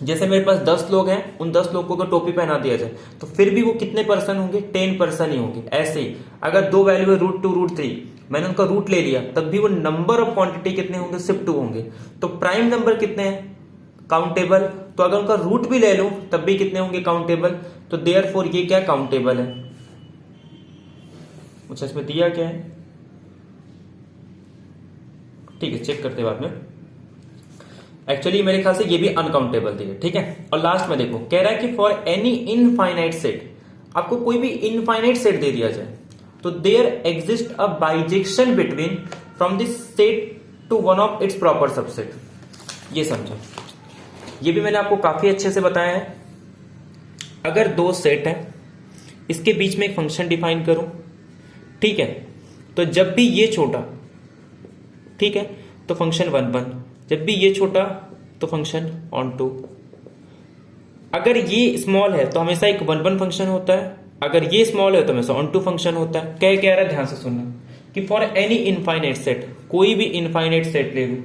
जैसे मेरे पास 10 लोग हैं, उन 10 लोगों को टोपी पहना दिया जाए तो फिर भी वो कितने पर्सन होंगे, 10% ही होंगे। ऐसे ही अगर दो वैल्यू है √2 √3, मैंने उनका रूट ले लिया, तब भी वो नंबर ऑफ क्वांटिटी कितने होंगे, सिर्फ 2 होंगे। तो प्राइम नंबर कितने हैं, काउंटेबल। तो अगर उनका रूट भी ले लूं तब भी कितने होंगे, काउंटेबल। तो देयरफॉर ये क्या काउंटेबल है। अच्छा, इसमें दिया क्या है, ठीक है चेक करते बाद में। एक्चुअली मेरे ख्याल से ये भी अनकाउंटेबल दिया, ठीक है। और लास्ट में देखो कह रहा है कि फॉर एनी इनफाइनाइट सेट, आपको कोई भी इनफाइनाइट सेट दे दिया जाए तो there exist a bijection between from this set to one of its proper subset. ये समझो, ये भी मैंने आपको काफी अच्छे से बताया है। अगर दो सेट है, इसके बीच में एक फंक्शन डिफाइन करूं, ठीक है, तो जब भी ये छोटा, ठीक है, तो फंक्शन 1 1, जब भी ये छोटा तो फंक्शन ऑन टू। अगर ये स्मॉल है तो हमेशा एक 1 1 फंक्शन होता है, अगर ये स्मॉल है तो हमेशा ऑन टू फंक्शन होता है। क्या कह रहा है, ध्यान से सुनना कि फॉर एनी इनफाइनाइट सेट, कोई भी इनफाइनाइट सेट ले लूं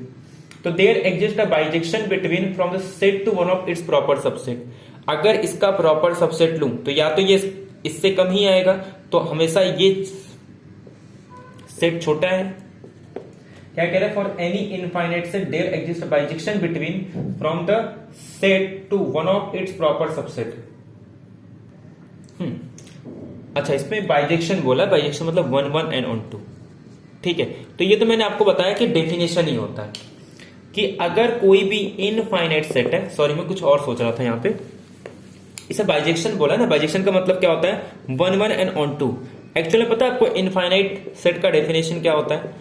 तो there exist a bijection between from the set to one of its proper subset. अगर इसका प्रॉपर सबसेट लूं तो या तो ये इससे कम ही आएगा, तो हमेशा ये सेट छोटा है। क्या कह रहा है, for any infinite set there exist a bijection between from the set to one of its proper subset. अच्छा, इसमें बाइजेक्शन बोला, बाइजेक्शन मतलब 1 1 एंड ऑन टू, ठीक है। तो ये तो मैंने आपको बताया कि डेफिनेशन ही होता है कि अगर कोई भी इनफाइनाइट सेट है, सॉरी मैं कुछ और सोच रहा था यहाँ पे, इसे बाइजेक्शन बोला ना। बाइजेक्शन का मतलब क्या होता है, 1 1 एंड ऑन टू। एक्चुअली पता है आपको इनफाइनाइट सेट का डेफिनेशन क्या होता है।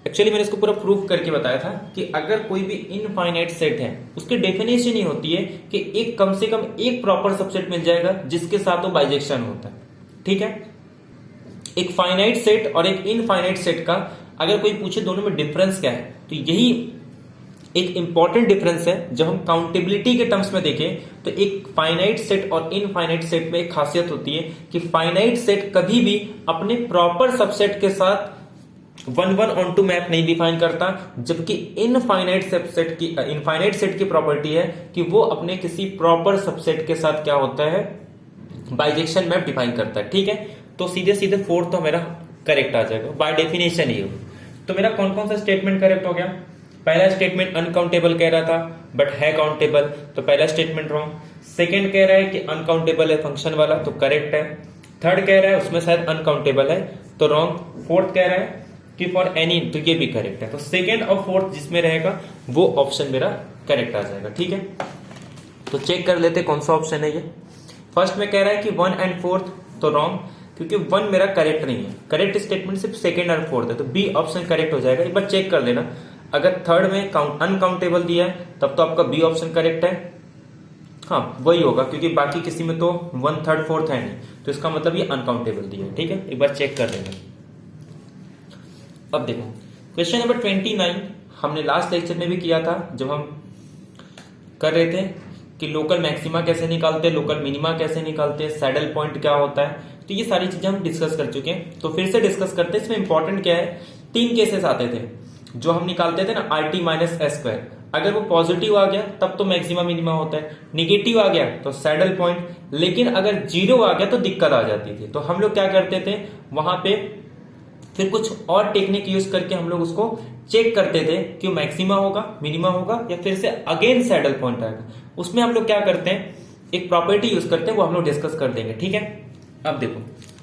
एक्चुअली मैंने इसको पूरा प्रूफ करके बताया था कि अगर कोई भी इनफाइनाइट सेट है, उसकी डेफिनेशन ही होती है कि एक कम से कम एक प्रॉपर सबसेट मिल जाएगा जिसके साथ वो बाइजेक्शन होता है, ठीक है। एक फाइनाइट सेट और एक इनफाइनाइट सेट का अगर कोई पूछे दोनों में डिफरेंस क्या है, तो यही एक इंपॉर्टेंट डिफरेंस है। जब हम काउंटेबिलिटी के टर्म्स में देखें तो एक फाइनाइट सेट और इनफाइनाइट सेट में एक खासियत होती है कि फाइनाइट सेट कभी भी अपने प्रॉपर सबसेट के साथ 1 1 ऑन टू मैप नहीं डिफाइन करता, जबकि इनफाइनाइट सेट की प्रॉपर्टी है कि वो अपने किसी प्रॉपर सबसेट के साथ क्या होता है, बाइजेक्शन मैप डिफाइन करता है, ठीक है। तो सीधे सीधे फोर्थ तो मेरा करेक्ट आ जाएगा, बाय डेफिनेशन ही हो। तो मेरा कौन कौन सा स्टेटमेंट करेक्ट हो गया। पहला स्टेटमेंट अनकाउंटेबल कह रहा था बट है काउंटेबल, तो पहला स्टेटमेंट रॉन्ग। सेकेंड कह रहा है कि अनकाउंटेबल है फंक्शन वाला, तो करेक्ट है। थर्ड कह रहा है उसमें शायद अनकाउंटेबल है, तो रॉन्ग। फोर्थ कह रहा है कि फॉर एनी, तो ये भी करेक्ट है। तो सेकेंड और फोर्थ जिसमें रहेगा वो ऑप्शन मेरा करेक्ट आ जाएगा, ठीक है। तो चेक कर लेते कौन सा ऑप्शन है ये। फर्स्ट में कह रहा है कि 1 एंड 4, तो रॉन्ग, क्योंकि 1 मेरा करेक्ट नहीं है। करेक्ट स्टेटमेंट सिर्फ सेकेंड और फोर्थ है, तो बी ऑप्शन करेक्ट हो जाएगा। एक बार चेक कर लेना, अगर थर्ड में अनकाउंटेबल दिया है तब तो आपका बी ऑप्शन करेक्ट है। हाँ वही होगा, क्योंकि बाकी किसी में तो 1 3 4 है नहीं, तो इसका मतलब ये अनकाउंटेबल दिया है, ठीक है। एक बार चेक कर लेना। अब देखो क्वेश्चन नंबर 29 हमने लास्ट लेक्चर में भी किया था, जब हम कर रहे थे कि लोकल मैक्सिमा कैसे निकालते हैं, लोकल मिनिमा कैसे निकालते हैं, सैडल पॉइंट क्या होता है। तो ये सारी चीजें हम डिस्कस कर चुके हैं, तो फिर से डिस्कस करते हैं। इसमें इंपॉर्टेंट क्या है, 3 केसेस आते थे जो हम निकालते थे ना, RT माइनस S²। अगर वो पॉजिटिव आ गया तब तो मैक्सिमा मिनिमा होता है, निगेटिव आ गया तो सैडल पॉइंट, लेकिन अगर 0 आ गया तो दिक्कत आ जाती थी। तो हम लोग क्या करते थे, वहां पे फिर कुछ और टेक्निक यूज करके हम लोग उसको चेक करते थे कि मैक्सिमा होगा, मिनिमा होगा, या फिर से अगेन सैडल पॉइंट आएगा। उसमें हम लोग क्या करते हैं, एक प्रॉपर्टी यूज करते हैं, वो हम लोग डिस्कस कर देंगे, ठीक है। अब देखो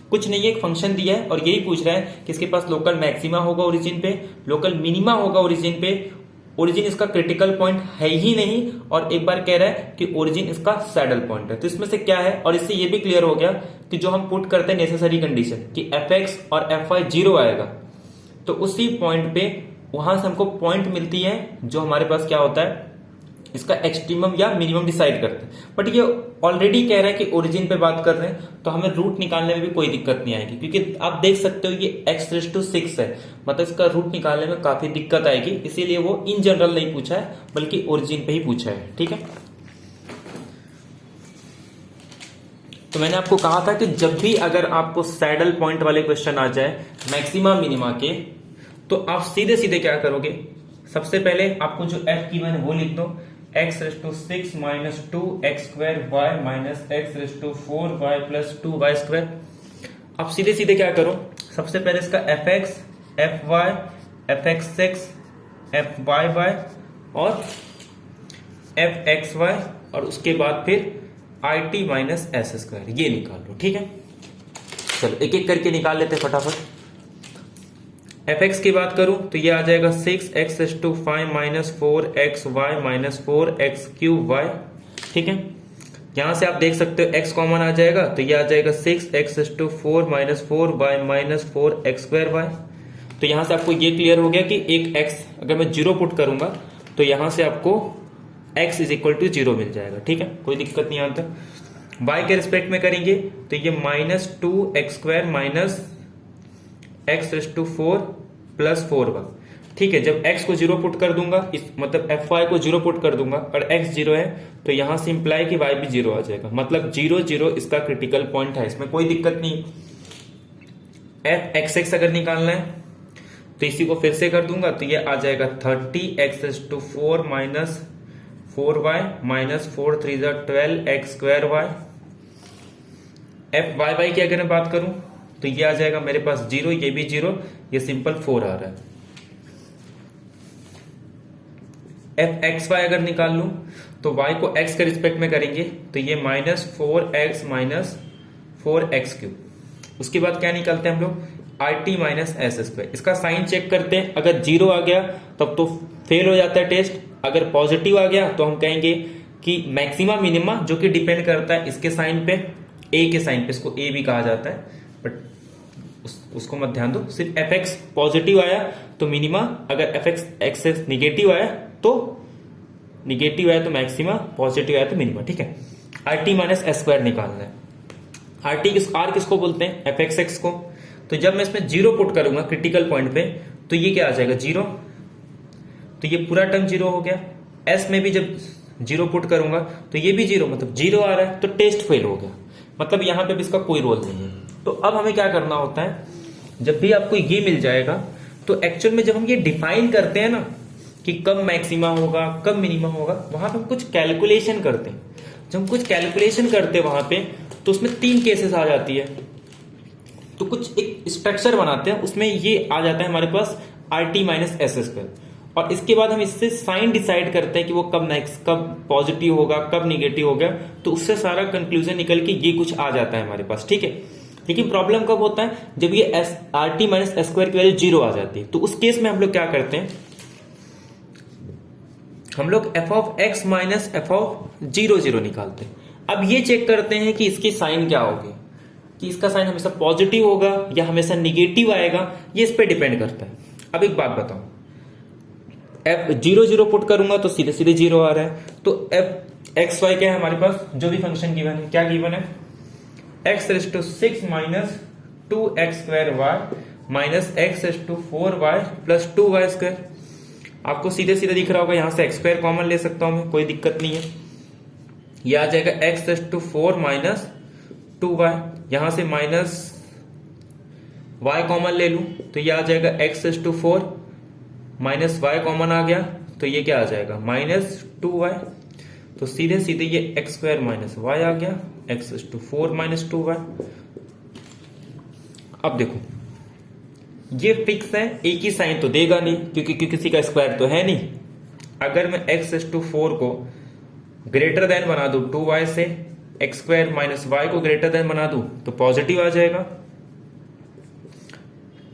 कुछ नहीं है, एक फंक्शन दिया है और यही पूछ रहा है कि इसके पास लोकल मैक्सिमा होगा ओरिजिन पे, लोकल मिनिमा होगा ओरिजिन पे, ओरिजिन इसका क्रिटिकल पॉइंट है ही नहीं, और एक बार कह रहा है कि ओरिजिन इसका सैडल पॉइंट है। तो इसमें से क्या है, और इससे ये भी क्लियर हो गया कि जो हम पुट करते हैं नेसेसरी कंडीशन कि fx और fy 0 आएगा, तो उसी पॉइंट पे वहां से हमको पॉइंट मिलती है जो हमारे पास क्या होता है, इसका एक्सट्रीमम या मिनिमम डिसाइड करते हैं। बट ये ऑलरेडी कह रहा है कि ओरिजिन पे बात कर रहे हैं, तो हमें रूट निकालने में भी कोई दिक्कत नहीं आएगी, क्योंकि आप देख सकते हो ये x⁻⁶ है, मतलब इसका रूट निकालने में काफी दिक्कत आएगी, इसीलिए वो इन जनरल नहीं पूछा है बल्कि ओरिजिन पे ही पूछा है, ठीक है। तो मैंने आपको कहा था कि जब भी अगर आपको सैडल पॉइंट वाले क्वेश्चन आ जाए मैक्सिमा मिनिमा के, तो आप सीधे सीधे क्या करोगे, सबसे पहले आपको जो f की मैंने वो लिख दो, X raise to 6 minus 2x² y minus X raise to 4y plus 2y²। अब सीधे सीधे क्या करो, सबसे पहले इसका fx, fy, fxx, fyy और fxy और उसके बाद फिर it माइनस s², ये निकाल लो। ठीक है, चलो एक एक करके निकाल लेते फटाफट। fx की बात करूं तो ये आ जाएगा 6x raise to 5 minus 4xy minus 4x³ ठीक है, यहां से आप देख सकते हो x कॉमन आ जाएगा तो ये आ जाएगा 6x race to 4 minus 4y minus 4x²y। तो यहां से आपको ये क्लियर हो गया कि एक x अगर मैं 0 पुट करूंगा तो यहां से आपको x इज इक्वल टू 0 मिल जाएगा। ठीक है, कोई दिक्कत नहीं आता। y के रिस्पेक्ट में करेंगे तो ये minus 2x² minus x raise to 4 plus 4y। ठीक है, जब x को 0 पुट कर दूंगा, इस मतलब fy को 0 पुट कर दूंगा और x 0 है तो यहां से इंप्लाई कि y भी 0 आ जाएगा, मतलब 0 0 इसका क्रिटिकल पॉइंट है, इसमें कोई दिक्कत नहीं। fxx अगर निकालना है तो इसी को फिर से कर दूंगा तो ये आ जाएगा 30x raise to 4 minus 4y minus 4 3 12x²y। fyy की अगर मैं बात करूं तो ये आ जाएगा मेरे पास 0, ये भी 0, ये सिंपल 4 आ रहा है। fxy अगर निकाल लूं तो y को x के रिस्पेक्ट में करेंगे तो ये माइनस 4x माइनस 4x³। उसके बाद क्या निकालते हैं हम लोग, it माइनस s²। इसका साइन चेक करते हैं, अगर 0 आ गया तब तो फेल हो जाता है टेस्ट, अगर पॉजिटिव आ गया तो हम कहेंगे कि मैक्सिमा मिनिमा, जो कि डिपेंड करता है इसके साइन पे, a के साइन पे, इसको a भी कहा जाता है बट उसको मत ध्यान दो। सिर्फ fx पॉजिटिव आया तो मिनिमा, अगर fx निगेटिव आया तो मैक्सिमा, पॉजिटिव आया तो मिनिमा। ठीक है, it माइनस s² निकालना है। r किसको बोलते हैं, fxx को। तो जब मैं इसमें 0 पुट करूंगा क्रिटिकल पॉइंट पे तो ये क्या आ जाएगा 0, तो ये पूरा टर्म 0 हो गया। s में भी जब 0 पुट करूंगा तो ये भी 0, मतलब 0 आ रहा है तो टेस्ट फेल हो गया, मतलब यहां पे भी इसका कोई रोल नहीं है। तो अब हमें क्या करना होता है, जब भी आपको ये मिल जाएगा तो एक्चुअल में जब हम ये डिफाइन करते हैं ना कि कब मैक्सिमा होगा कब मिनिमा होगा, वहां पे हम कुछ कैलकुलेशन करते हैं। जब हम कुछ कैलकुलेशन करते हैं वहां पे तो उसमें 3 केसेस आ जाती है, तो कुछ एक स्ट्रक्चर बनाते हैं, उसमें ये आ जाता है हमारे पास RT माइनस s²। और इसके बाद हम इससे साइन डिसाइड करते हैं कि वो कब पॉजिटिव होगा कब निगेटिव होगा, तो उससे सारा कंक्लूजन निकल के ये कुछ आ जाता है हमारे पास। ठीक है, लेकिन प्रॉब्लम कब होता है, जब ये RT माइनस s² की वैल्यू 0 आ जाती है। तो उस केस में हम लोग क्या करते हैं, हम लोग f(x) माइनस f(0) निकालते हैं। अब ये चेक करते हैं कि इसकी साइन क्या होगी, कि इसका साइन हमेशा पॉजिटिव होगा या हमेशा निगेटिव आएगा, ये इस पे डिपेंड करता है। अब एक बात बताऊं, f(0) पुट करूंगा तो सीधे सीधे 0 आ रहा है, तो fxy क्या है हमारे पास, जो भी फंक्शन गिवन है, क्या गिवन है, x raise to 6 minus 2x² minus x raise to 4y plus 2y²। आपको सीधे सीधे दिख रहा होगा, यहां से x² कॉमन ले सकता हूं मैं, कोई दिक्कत नहीं है। यह आ जाएगा x raise to 4 minus 2y, यहां से माइनस y कॉमन ले लूं तो यह आ जाएगा x raise to 4 minus y common आ गया तो ये क्या आ जाएगा माइनस 2y। तो सीधे सीधे ये x² माइनस y आ गया, x raise to 4 minus 2y। अब देखो ये फिक्स है, एक ही साइन तो देगा नहीं क्योंकि किसी का स्क्वायर तो है नहीं। अगर मैं x रेस टू 4 को ग्रेटर देन बना दूं 2y से, x² माइनस y को ग्रेटर देन बना दूं तो पॉजिटिव आ जाएगा।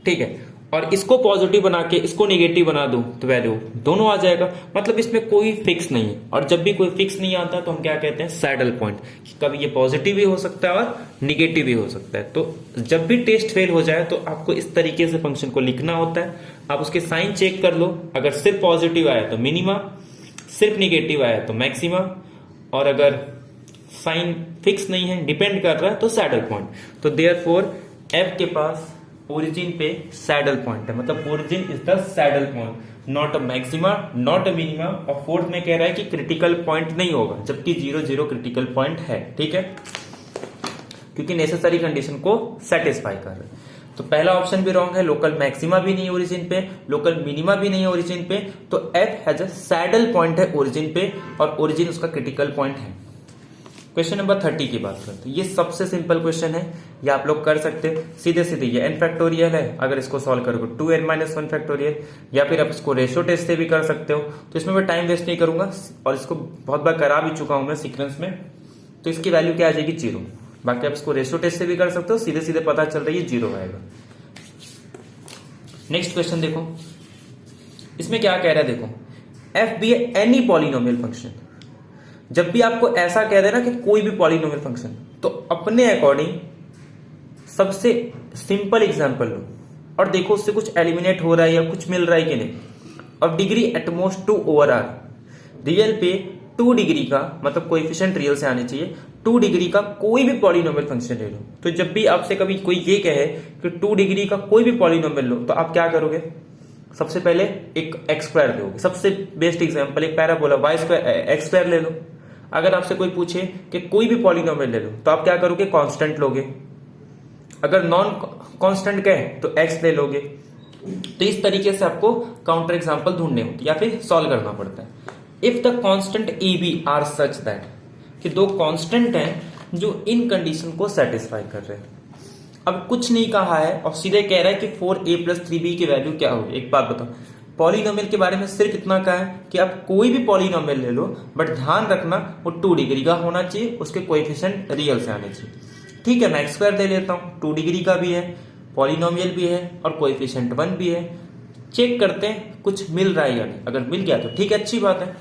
ठीक है, और इसको पॉजिटिव बना के इसको निगेटिव बना दूं तो वैल्यू दोनों आ जाएगा, मतलब इसमें कोई फिक्स नहीं है। और जब भी कोई फिक्स नहीं आता तो हम क्या कहते हैं, सैडल पॉइंट, कि कभी ये पॉजिटिव भी हो सकता है और निगेटिव भी हो सकता है। तो जब भी टेस्ट फेल हो जाए तो आपको इस तरीके से फंक्शन को लिखना होता है। आप उसके साइन चेक कर लो, अगर सिर्फ पॉजिटिव आया तो मिनिमा, सिर्फ निगेटिव आया तो मैक्सिमा, और अगर साइन फिक्स नहीं है, डिपेंड कर रहा है, तो सैडल पॉइंट। तो देयरफॉर f के पास ओरिजिन पे सैडल पॉइंट है, मतलब origin is the saddle point, not a maxima not a minima. और फोर्थ में कह रहा है कि क्रिटिकल पॉइंट नहीं होगा, जबकि 0 0 क्रिटिकल पॉइंट है। ठीक है, क्योंकि नेसेसरी कंडीशन को सेटिस्फाई कर रहे हैं। तो तो पहला ऑप्शन भी रॉन्ग है, लोकल मैक्सिमा भी नहीं है ओरिजिन पे, लोकल मिनिमा भी नहीं है ओरिजिन पे, तो F has a saddle point है ओरिजिन पे और ओरिजिन उसका क्रिटिकल पॉइंट है। क्वेश्चन नंबर 30 की बात करते हैं। ये सबसे सिंपल क्वेश्चन है, ये आप लोग कर सकते हैं सीधे सीधे। ये n फैक्टोरियल है, अगर इसको सॉल्व करोगे 2n-1 फैक्टोरियल, या फिर आप इसको रेशियो टेस्ट से भी कर सकते हो। तो इसमें मैं टाइम वेस्ट नहीं करूंगा और इसको बहुत बार करा भी चुका हूं मैं सीक्वेंस में। तो इसकी वैल्यू क्या आ जाएगी 0। बाकी आप इसको रेशियो टेस्ट से भी कर सकते हो, सीधे सीधे पता चल रहा है ये 0 आएगा। नेक्स्ट क्वेश्चन देखो, इसमें क्या कह रहा है देखो, F be any polynomial function. जब भी आपको ऐसा कह देना कि कोई भी पॉलिनोमियल फंक्शन, तो अपने अकॉर्डिंग सबसे सिंपल एग्जांपल लो और देखो उससे कुछ एलिमिनेट हो रहा है या कुछ मिल रहा है कि नहीं। और degree at most 2 over R, real पे 2 डिग्री का मतलब कोएफिशिएंट रियल से आने चाहिए, 2 डिग्री का कोई भी पॉलिनोमियल फंक्शन ले लो। तो जब भी आपसे कभी कोई ये कहे कि 2 डिग्री का कोई भी पॉलिनोमियल लो, तो आप क्या करोगे, सबसे पहले एक एक्स स्क्वायर लोगे। सबसे बेस्ट एग्जांपल एक parabola Y square X square ले लो। अगर आपसे कोई पूछे कि कोई भी पॉलिनोमियल ले लो, तो आप क्या करोगे, कांस्टेंट लोगे। अगर नॉन कांस्टेंट कहे तो एक्स ले लोगे। तो इस तरीके से आपको काउंटर एग्जांपल ढूंढने होते या फिर सॉल्व करना पड़ता है। If the constant A B are such that, कि दो कांस्टेंट हैं जो इन कंडीशन को सेटिस्फाई कर रहे हैं। अब कुछ नहीं कहा है और सीधे कह रहा है कि 4a+3b की वैल्यू क्या होगी। एक बात बताओ, पॉलिनोमियल के बारे में सिर्फ इतना कहा है कि आप कोई भी पॉलिनोमियल ले लो, बट ध्यान रखना वो 2 डिग्री का होना चाहिए, उसके कोएफिशिएंट रियल से आने चाहिए। ठीक है, मैं एक्स स्क्वायर दे लेता हूं, 2 डिग्री का भी है, पॉलिनोमियल भी है और कोएफिशिएंट 1 भी है। चेक करते हैं कुछ मिल रहा है या नहीं। अगर मिल गया तो ठीक है, अच्छी बात है।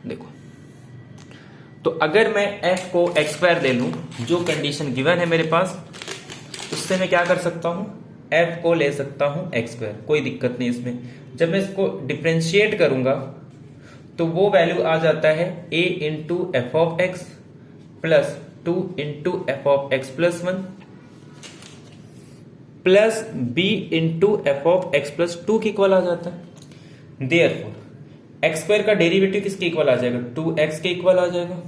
देखो, तो अगर मैं f को एक्स स्क्वायर ले लूं, जो कंडीशन गिवन है मेरे पास, उससे मैं क्या कर सकता हूं, f को ले सकता हूं एक्स स्क्वायर, कोई दिक्कत नहीं इसमें। जब मैं इसको डिफरेंशिएट करूंगा तो वो वैल्यू आ जाता है a into F of x plus 2 into F of x plus 1 plus b into F of x plus 2 के इक्वल आ जाता है। देयरफॉर एक्स स्क्वायर का डेरिवेटिव किसके इक्वल आ जाएगा, 2x के इक्वल आ जाएगा।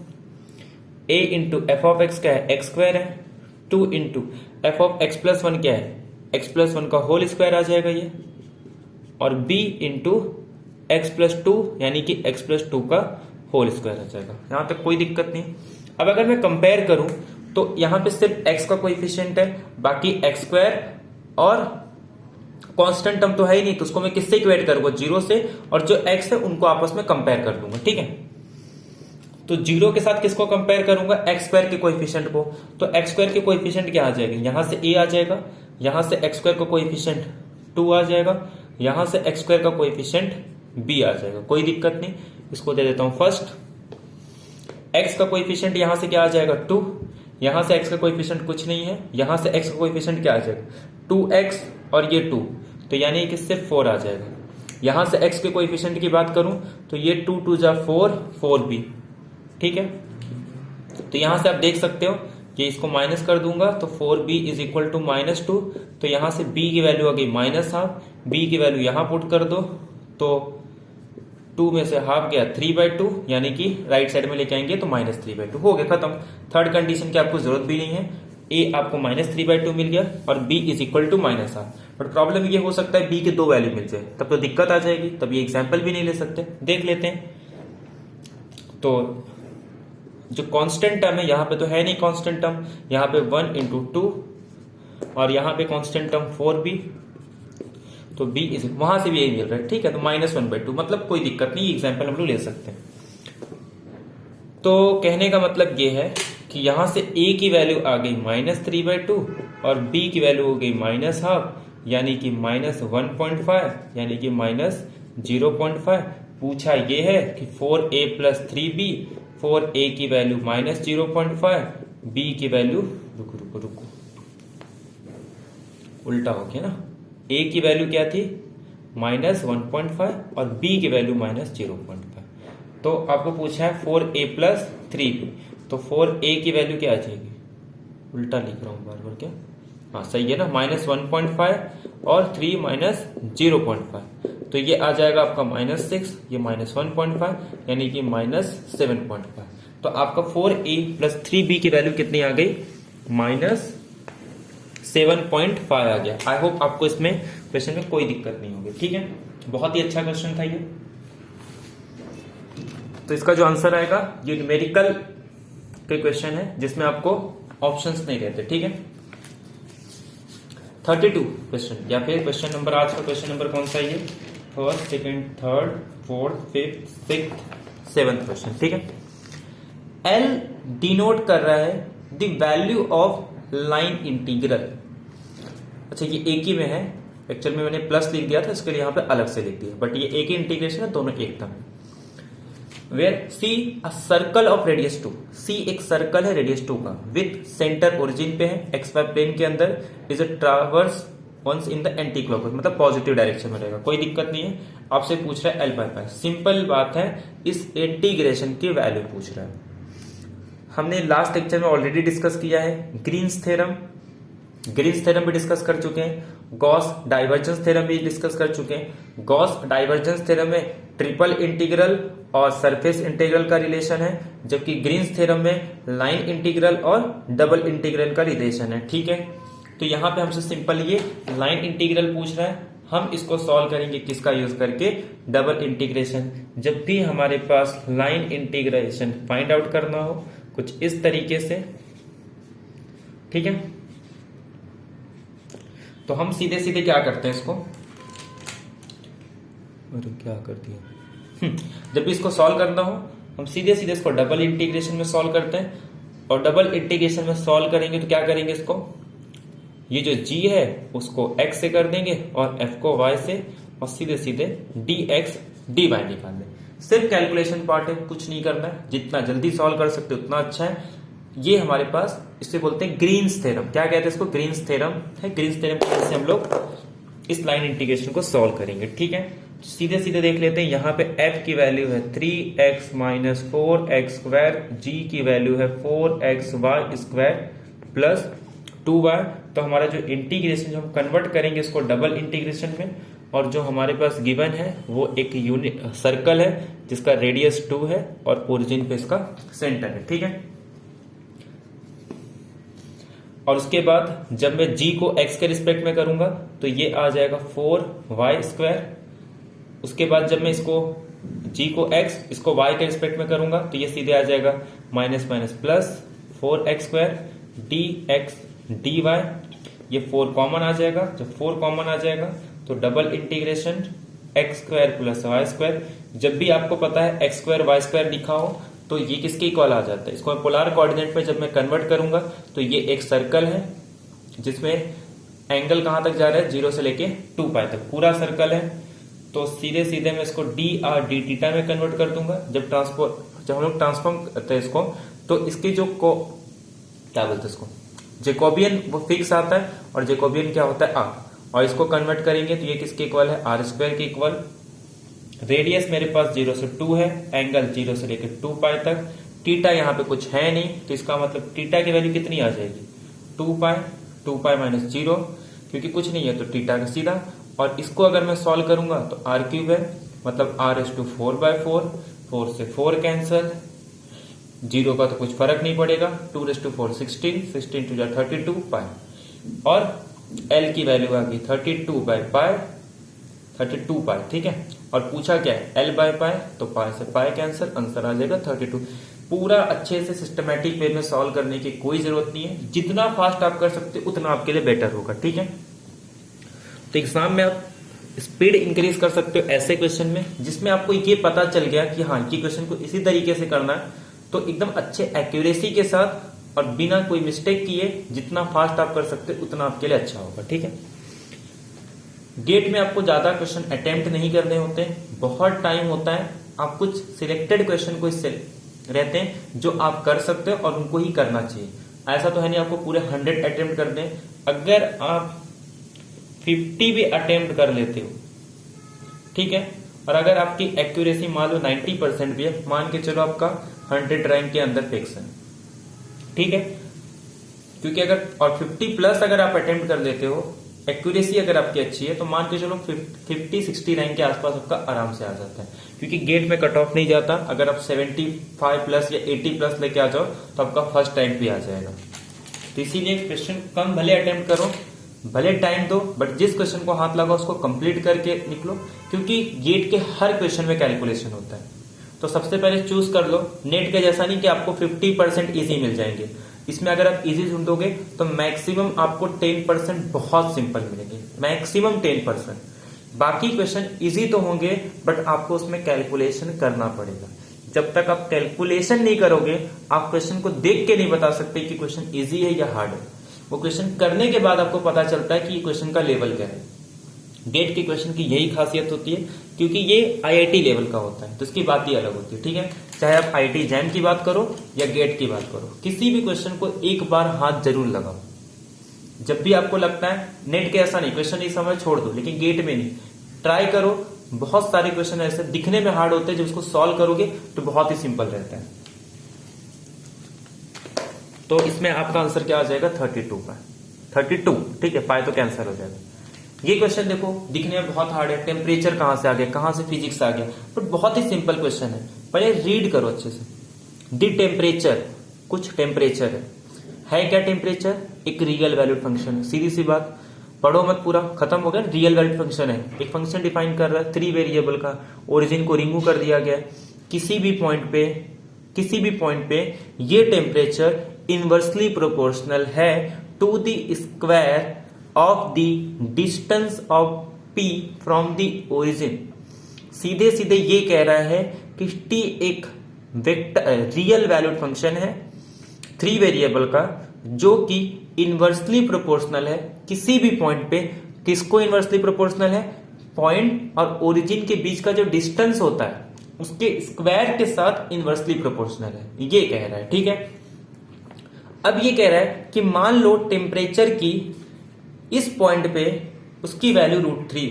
a into F of x क्या है, एक्स स्क्वायर है, 2 into F of x plus 1 क्या है, एक्स प्लस 1 का होल स्क्वायर आ जाएगा ये, और b इंटू एक्स प्लस 2 यानी कि एक्स प्लस 2 का होल स्क्वायर आ जाएगा। यहां तक कोई दिक्कत नहीं। अब अगर मैं कंपेयर करूं तो यहां पे सिर्फ x का कोएफिशिएंट है, बाकी एक्स स्क्वायर और कांस्टेंट टर्म तो है ही नहीं, तो उसको मैं किससे इक्वेट करूंगा, 0 से, और जो x है उनको आपस में कंपेयर कर दूंगा। ठीक है, तो 0 के साथ किसको कंपेयर करूंगा, एक्स स्क्वायर के कोएफिशिएंट को। तो एक्स स्क्वायर के कोएफिशिएंट क्या आ जाएगा, यहां से a आ जाएगा, यहां से एक्स स्क्वायर का कोएफिशिएंट 2 आ जाएगा, यहां से एक्स स्क्वायर का कोएफिशिएंट b आ जाएगा। कोई दिक्कत नहीं, इसको दे देता हूं फर्स्ट। x का कोएफिशिएंट यहां से क्या आ जाएगा, 2, यहां से x का कोएफिशिएंट कुछ नहीं है, यहां से x का कोएफिशिएंट क्या आ जाएगा, 2x और ये 2, तो यानी किससे 4 आ जाएगा। यहां से x के कोएफिशिएंट की बात करूं तो ये 2 2 जा 4, 4b। ठीक है, तो यहां से आप देख सकते हो कि इसको माइनस कर दूंगा तो 4b इज इक्वल टू -2, तो यहां से b की वैल्यू आ गई -12, b की वैल्यू यहां पुट कर दो तो 2 में से हाफ गया 3/2, यानी कि राइट साइड में लेके आएंगे तो -3/2 हो गया, खत्म। थर्ड कंडीशन की आपको जरूरत भी नहीं है, a आपको -3/2 मिल गया और b is equal to -12। But problem ये हो सकता है b के 2 वैल्यू मिल जाए, तब तो दिक्कत आ जाएगी, तब ये एग्जाम्पल भी नहीं ले सकते। देख लेते हैं, तो जो कांस्टेंट टर्म है यहाँ पे तो है नहीं कांस्टेंट टर्म, यहाँ पे 1 इंटू 2 और यहाँ पे कांस्टेंट टर्म 4b, तो b इज वहां से भी यही मिल रहा है। ठीक है, तो -1/2, मतलब कोई दिक्कत नहीं, एग्जाम्पल हम लोग ले सकते हैं। तो कहने का मतलब ये है कि यहां से a की वैल्यू आ गई -3/2 और b की वैल्यू हो गई -12, यानी कि -1.5, यानी कि -0.5। पूछा ये है कि 4a + 3b, 4a की वैल्यू -0.5, b की वैल्यू रुको उल्टा हो गया ना, a की वैल्यू क्या थी -1.5 और b की वैल्यू -0.5। तो आपको पूछा है 4a + 3b, तो 4a की वैल्यू क्या आ जाएगी, उल्टा लिख रहा हूं बार बार क्या, हाँ सही है ना, -1.5 और 3 -0.5, तो ये आ जाएगा आपका -6, ये -1.5, यानी कि -7.5। तो आपका 4a + 3b की वैल्यू कितनी आ गई, 7.5 आ गया। आई होप आपको इसमें क्वेश्चन में कोई दिक्कत नहीं होगी। ठीक है, बहुत ही अच्छा क्वेश्चन था ये। तो इसका जो आंसर आएगा, ये न्यूमेरिकल के क्वेश्चन है जिसमें आपको ऑप्शंस नहीं रहते। ठीक है, 32 क्वेश्चन, या फिर क्वेश्चन नंबर, आज का क्वेश्चन नंबर कौन सा है ये? First, second, third, fourth, fifth, sixth, seventh question. ठीक है, एल डिनोट कर रहा है the value of line integral. अच्छा, ये एक ही में है, एक्चुअल में मैंने प्लस लिख दिया था, इसके लिए यहां पे अलग से लिख दिया, बट ये एक ही इंटीग्रेशन है, दोनों एक था। Where C a circle of radius 2, C एक सर्कल है रेडियस 2 का, विथ सेंटर ओरिजिन पे है, एक्स वाई प्लेन के अंदर, is a traverse once in the anti clockwise, मतलब पॉजिटिव डायरेक्शन में रहेगा, कोई दिक्कत नहीं है। आपसे पूछ रहा है एल बाय पाई, सिंपल बात है, इस इंटीग्रेशन की वैल्यू पूछ रहा है। हमने लास्ट लेक्चर में ऑलरेडी डिस्कस किया है ग्रीन्स थ्योरम, ग्रीन्स थ्योरम भी डिस्कस कर चुके हैं, गॉस डाइवर्जेंस थ्योरम भी डिस्कस कर चुके हैं। गॉस डाइवर्जेंस थ्योरम में ट्रिपल इंटीग्रल और सरफेस इंटीग्रल का रिलेशन है, जबकि ग्रीन्स थ्योरम में लाइन इंटीग्रल और डबल इंटीग्रल का रिलेशन है। ठीक है, तो यहां पे हमसे सिंपल ये लाइन इंटीग्रल पूछ रहा है, हम इसको सॉल्व करेंगे किसका यूज करके? Double integration. जब भी हमारे पास लाइन इंटीग्रेशन फाइंड आउट करना हो, कुछ इस तरीके से, ठीक है, तो हम सीधे सीधे क्या करते हैं इसको, अरे क्या कर दिया, जब भी इसको सॉल्व करना हो हम सीधे सीधे इसको डबल इंटीग्रेशन में सॉल्व करते हैं, और डबल इंटीग्रेशन में सॉल्व करेंगे तो क्या करेंगे, इसको ये जो g है उसको x से कर देंगे और f को y से, और सीधे सीधे dx dy निकाल दें। सिर्फ कैलकुलेशन पार्ट है, कुछ नहीं करना है, जितना जल्दी सॉल्व कर सकते उतना अच्छा है। ये हमारे पास, इससे बोलते हैं ग्रीन्स थ्योरम, क्या कहते हैं इसको? ग्रीन्स थ्योरम है। ग्रीन्स थ्योरम की वजह से हम लोग इस लाइन इंटीग्रेशन को सॉल्व करेंगे। ठीक है, सीधे सीधे देख लेते हैं, यहाँ पे f की वैल्यू है 3x minus 4x square, g की वैल्यू है 4xy स्क्वायर प्लस 2y। तो हमारा जो इंटीग्रेशन, जो हम कन्वर्ट करेंगे इसको डबल इंटीग्रेशन में, और जो हमारे पास गिवन है वो एक यूनिट सर्कल है जिसका रेडियस 2 है और ओरिजिन पे इसका सेंटर है। ठीक है, और उसके बाद जब मैं g को x के रिस्पेक्ट में करूंगा तो ये आ जाएगा 4y स्क्वायर। उसके बाद जब मैं इसको g को x, इसको y के रिस्पेक्ट में करूंगा तो ये सीधे आ जाएगा minus minus plus 4x square dx dy। ये 4 कॉमन आ जाएगा, जब 4 कॉमन आ जाएगा तो double integration x square plus Y square. जब भी आपको पता है x स्क्वायर वाई स्क्वायर लिखा हो तो ये किसके इक्वल आ जाता है? इसको मैं पोलर कोऑर्डिनेट में जब मैं कन्वर्ट करूंगा तो ये एक सर्कल है जिसमें एंगल कहां तक जा रहा है? 0 से लेके 2 पाई तक पूरा सर्कल है। तो सीधे सीधे मैं इसको डी आर डी थीटा में कन्वर्ट कर दूंगा। जब हम लोग ट्रांसफॉर्म करते हैं इसको, तो इसकी जो क्या बोलते हैं इसको, जेकोबियन वो फिक्स आता है, और जेकोबियन क्या होता है? आर। और इसको कन्वर्ट करेंगे तो ये किसके इक्वल है? आर स्क्वायर के इक्वल। रेडियस मेरे पास 0 से 2 है, एंगल 0 से लेकर 2 पाई तक। टीटा यहाँ पे कुछ है नहीं, तो इसका मतलब टीटा की वैल्यू कितनी आ जाएगी? 2 पाई माइनस 0, क्योंकि कुछ नहीं है तो टीटा का सीधा। और इसको अगर मैं सॉल्व करूंगा तो आर क्यूब है, मतलब आर इज टू 4/4, 4 से 4 कैंसल, 0 का तो कुछ फर्क नहीं पड़ेगा, 2⁴ 16, 16 टू 32 पाई। और L की वैल्यू आ गई 32 पाई, ठीक है। और पूछा क्या है? L बाय पाई, तो पाई से पाई कैंसिल, आंसर आ जाएगा 32। पूरा अच्छे से सिस्टमैटिक वे में सॉल्व करने की कोई जरूरत नहीं है, जितना फास्ट आप कर सकते उतना आपके लिए बेटर होगा, ठीक है। तो एग्जाम में आप स्पीड इंक्रीज कर सकते हो ऐसे क्वेश्चन में जिसमें आपको ये पता चल गया कि हाँ ये क्वेश्चन को इसी तरीके से करना है, तो एकदम अच्छे एक्यूरेसी के साथ और बिना कोई मिस्टेक किए जितना फास्ट आप कर सकते हो उतना आपके लिए अच्छा होगा, ठीक है। गेट में आपको ज्यादा क्वेश्चन अटेम्प्ट नहीं करने होते, बहुत टाइम होता है, आप कुछ सिलेक्टेड क्वेश्चन को इससे रहते हैं जो आप कर सकते हो और उनको ही करना चाहिए। ऐसा तो है नहीं आपको पूरे 100 अटेम्प्ट कर दें। अगर आप 50 भी अटेम्प्ट कर लेते हो, ठीक है, और अगर आपकी एक्यूरेसी मान लो 90% भी है, मान के चलो आपका 100 रैंक के अंदर फिक्स है, ठीक है। क्योंकि अगर और 50 प्लस अगर आप अटेम्प्ट कर लेते हो, एक्यूरेसी अगर आपकी अच्छी है, तो मान के चलो 50-60 रैंक के आसपास आपका आराम से आ जाता है, क्योंकि गेट में कट ऑफ नहीं जाता। अगर आप 75 प्लस या 80 प्लस लेके आ जाओ तो आपका फर्स्ट रैंक भी आ जाएगा, तो इसीलिए क्वेश्चन कम भले अटेम्प्ट करो, भले टाइम दो, बट जिस क्वेश्चन को हाथ लगाओ उसको कंप्लीट करके निकलो, क्योंकि गेट के हर क्वेश्चन में कैलकुलेशन होता है। तो सबसे पहले चूज कर लो। नेट के जैसा नहीं कि आपको 50% इजी मिल जाएंगे, इसमें अगर आप इजी ढूंढोगे तो मैक्सिमम आपको 10% बहुत सिंपल मिलेंगे, मैक्सिमम 10%। बाकी क्वेश्चन इजी तो होंगे बट आपको उसमें कैलकुलेशन करना पड़ेगा। जब तक आप कैलकुलेशन नहीं करोगे आप क्वेश्चन को देख के नहीं बता सकते कि क्वेश्चन इजी है या हार्ड है। वो क्वेश्चन करने के बाद आपको पता चलता है कि ये क्वेश्चन का लेवल क्या है। गेट के क्वेश्चन की यही खासियत होती है, क्योंकि ये आईआईटी लेवल का होता है तो इसकी बात ही अलग होती है। ठीक है, चाहे आप आईआईटी जैम की बात करो या गेट की बात करो, किसी भी क्वेश्चन को एक बार हाथ जरूर लगाओ। जब भी आपको लगता है नेट के ऐसा नहीं, क्वेश्चन नहीं समझ छोड़ दो, लेकिन गेट में नहीं, ट्राई करो। बहुत सारे क्वेश्चन ऐसे दिखने में हार्ड होते हैं, जब उसको सॉल्व करोगे तो बहुत ही सिंपल रहता है। तो इसमें आपका आंसर क्या आ जाएगा? 32 का 32। ठीक है, पाए तो कैंसिल हो जाएगा। ये क्वेश्चन देखो दिखने में बहुत हार्ड है, टेम्परेचर कहां से आ गया, कहां से फिजिक्स आ गया, बट बहुत ही सिंपल क्वेश्चन है। पहले रीड करो अच्छे से। दी टेम्परेचर, कुछ टेम्परेचर है क्या टेम्परेचर? एक रियल वैल्यूड फंक्शन है, सीधी सी बात, पढ़ो मत, पूरा खत्म हो गया। रियल वैल्यूड फंक्शन है, एक फंक्शन डिफाइन कर रहा है 3 वेरिएबल का, ओरिजिन को रिमूव कर दिया गया। किसी भी पॉइंट पे ये टेम्परेचर इनवर्सली प्रोपोर्शनल है to the square of the distance of P from the origin. सीधे सीधे ये कह रहा है कि T एक वेक्टर रियल वैल्यूड फंक्शन है 3 वेरिएबल का, जो कि इनवर्सली प्रोपोर्शनल है किसी भी पॉइंट पे। किसको इनवर्सली प्रोपोर्शनल है? पॉइंट और ओरिजिन के बीच का जो डिस्टेंस होता है उसके स्क्वायर के साथ इनवर्सली प्रोपोर्शनल है, ये कह रहा है। ठीक है, अब ये कह रहा है कि मान लो टेम्परेचर की इस पॉइंट पे उसकी वैल्यू √3,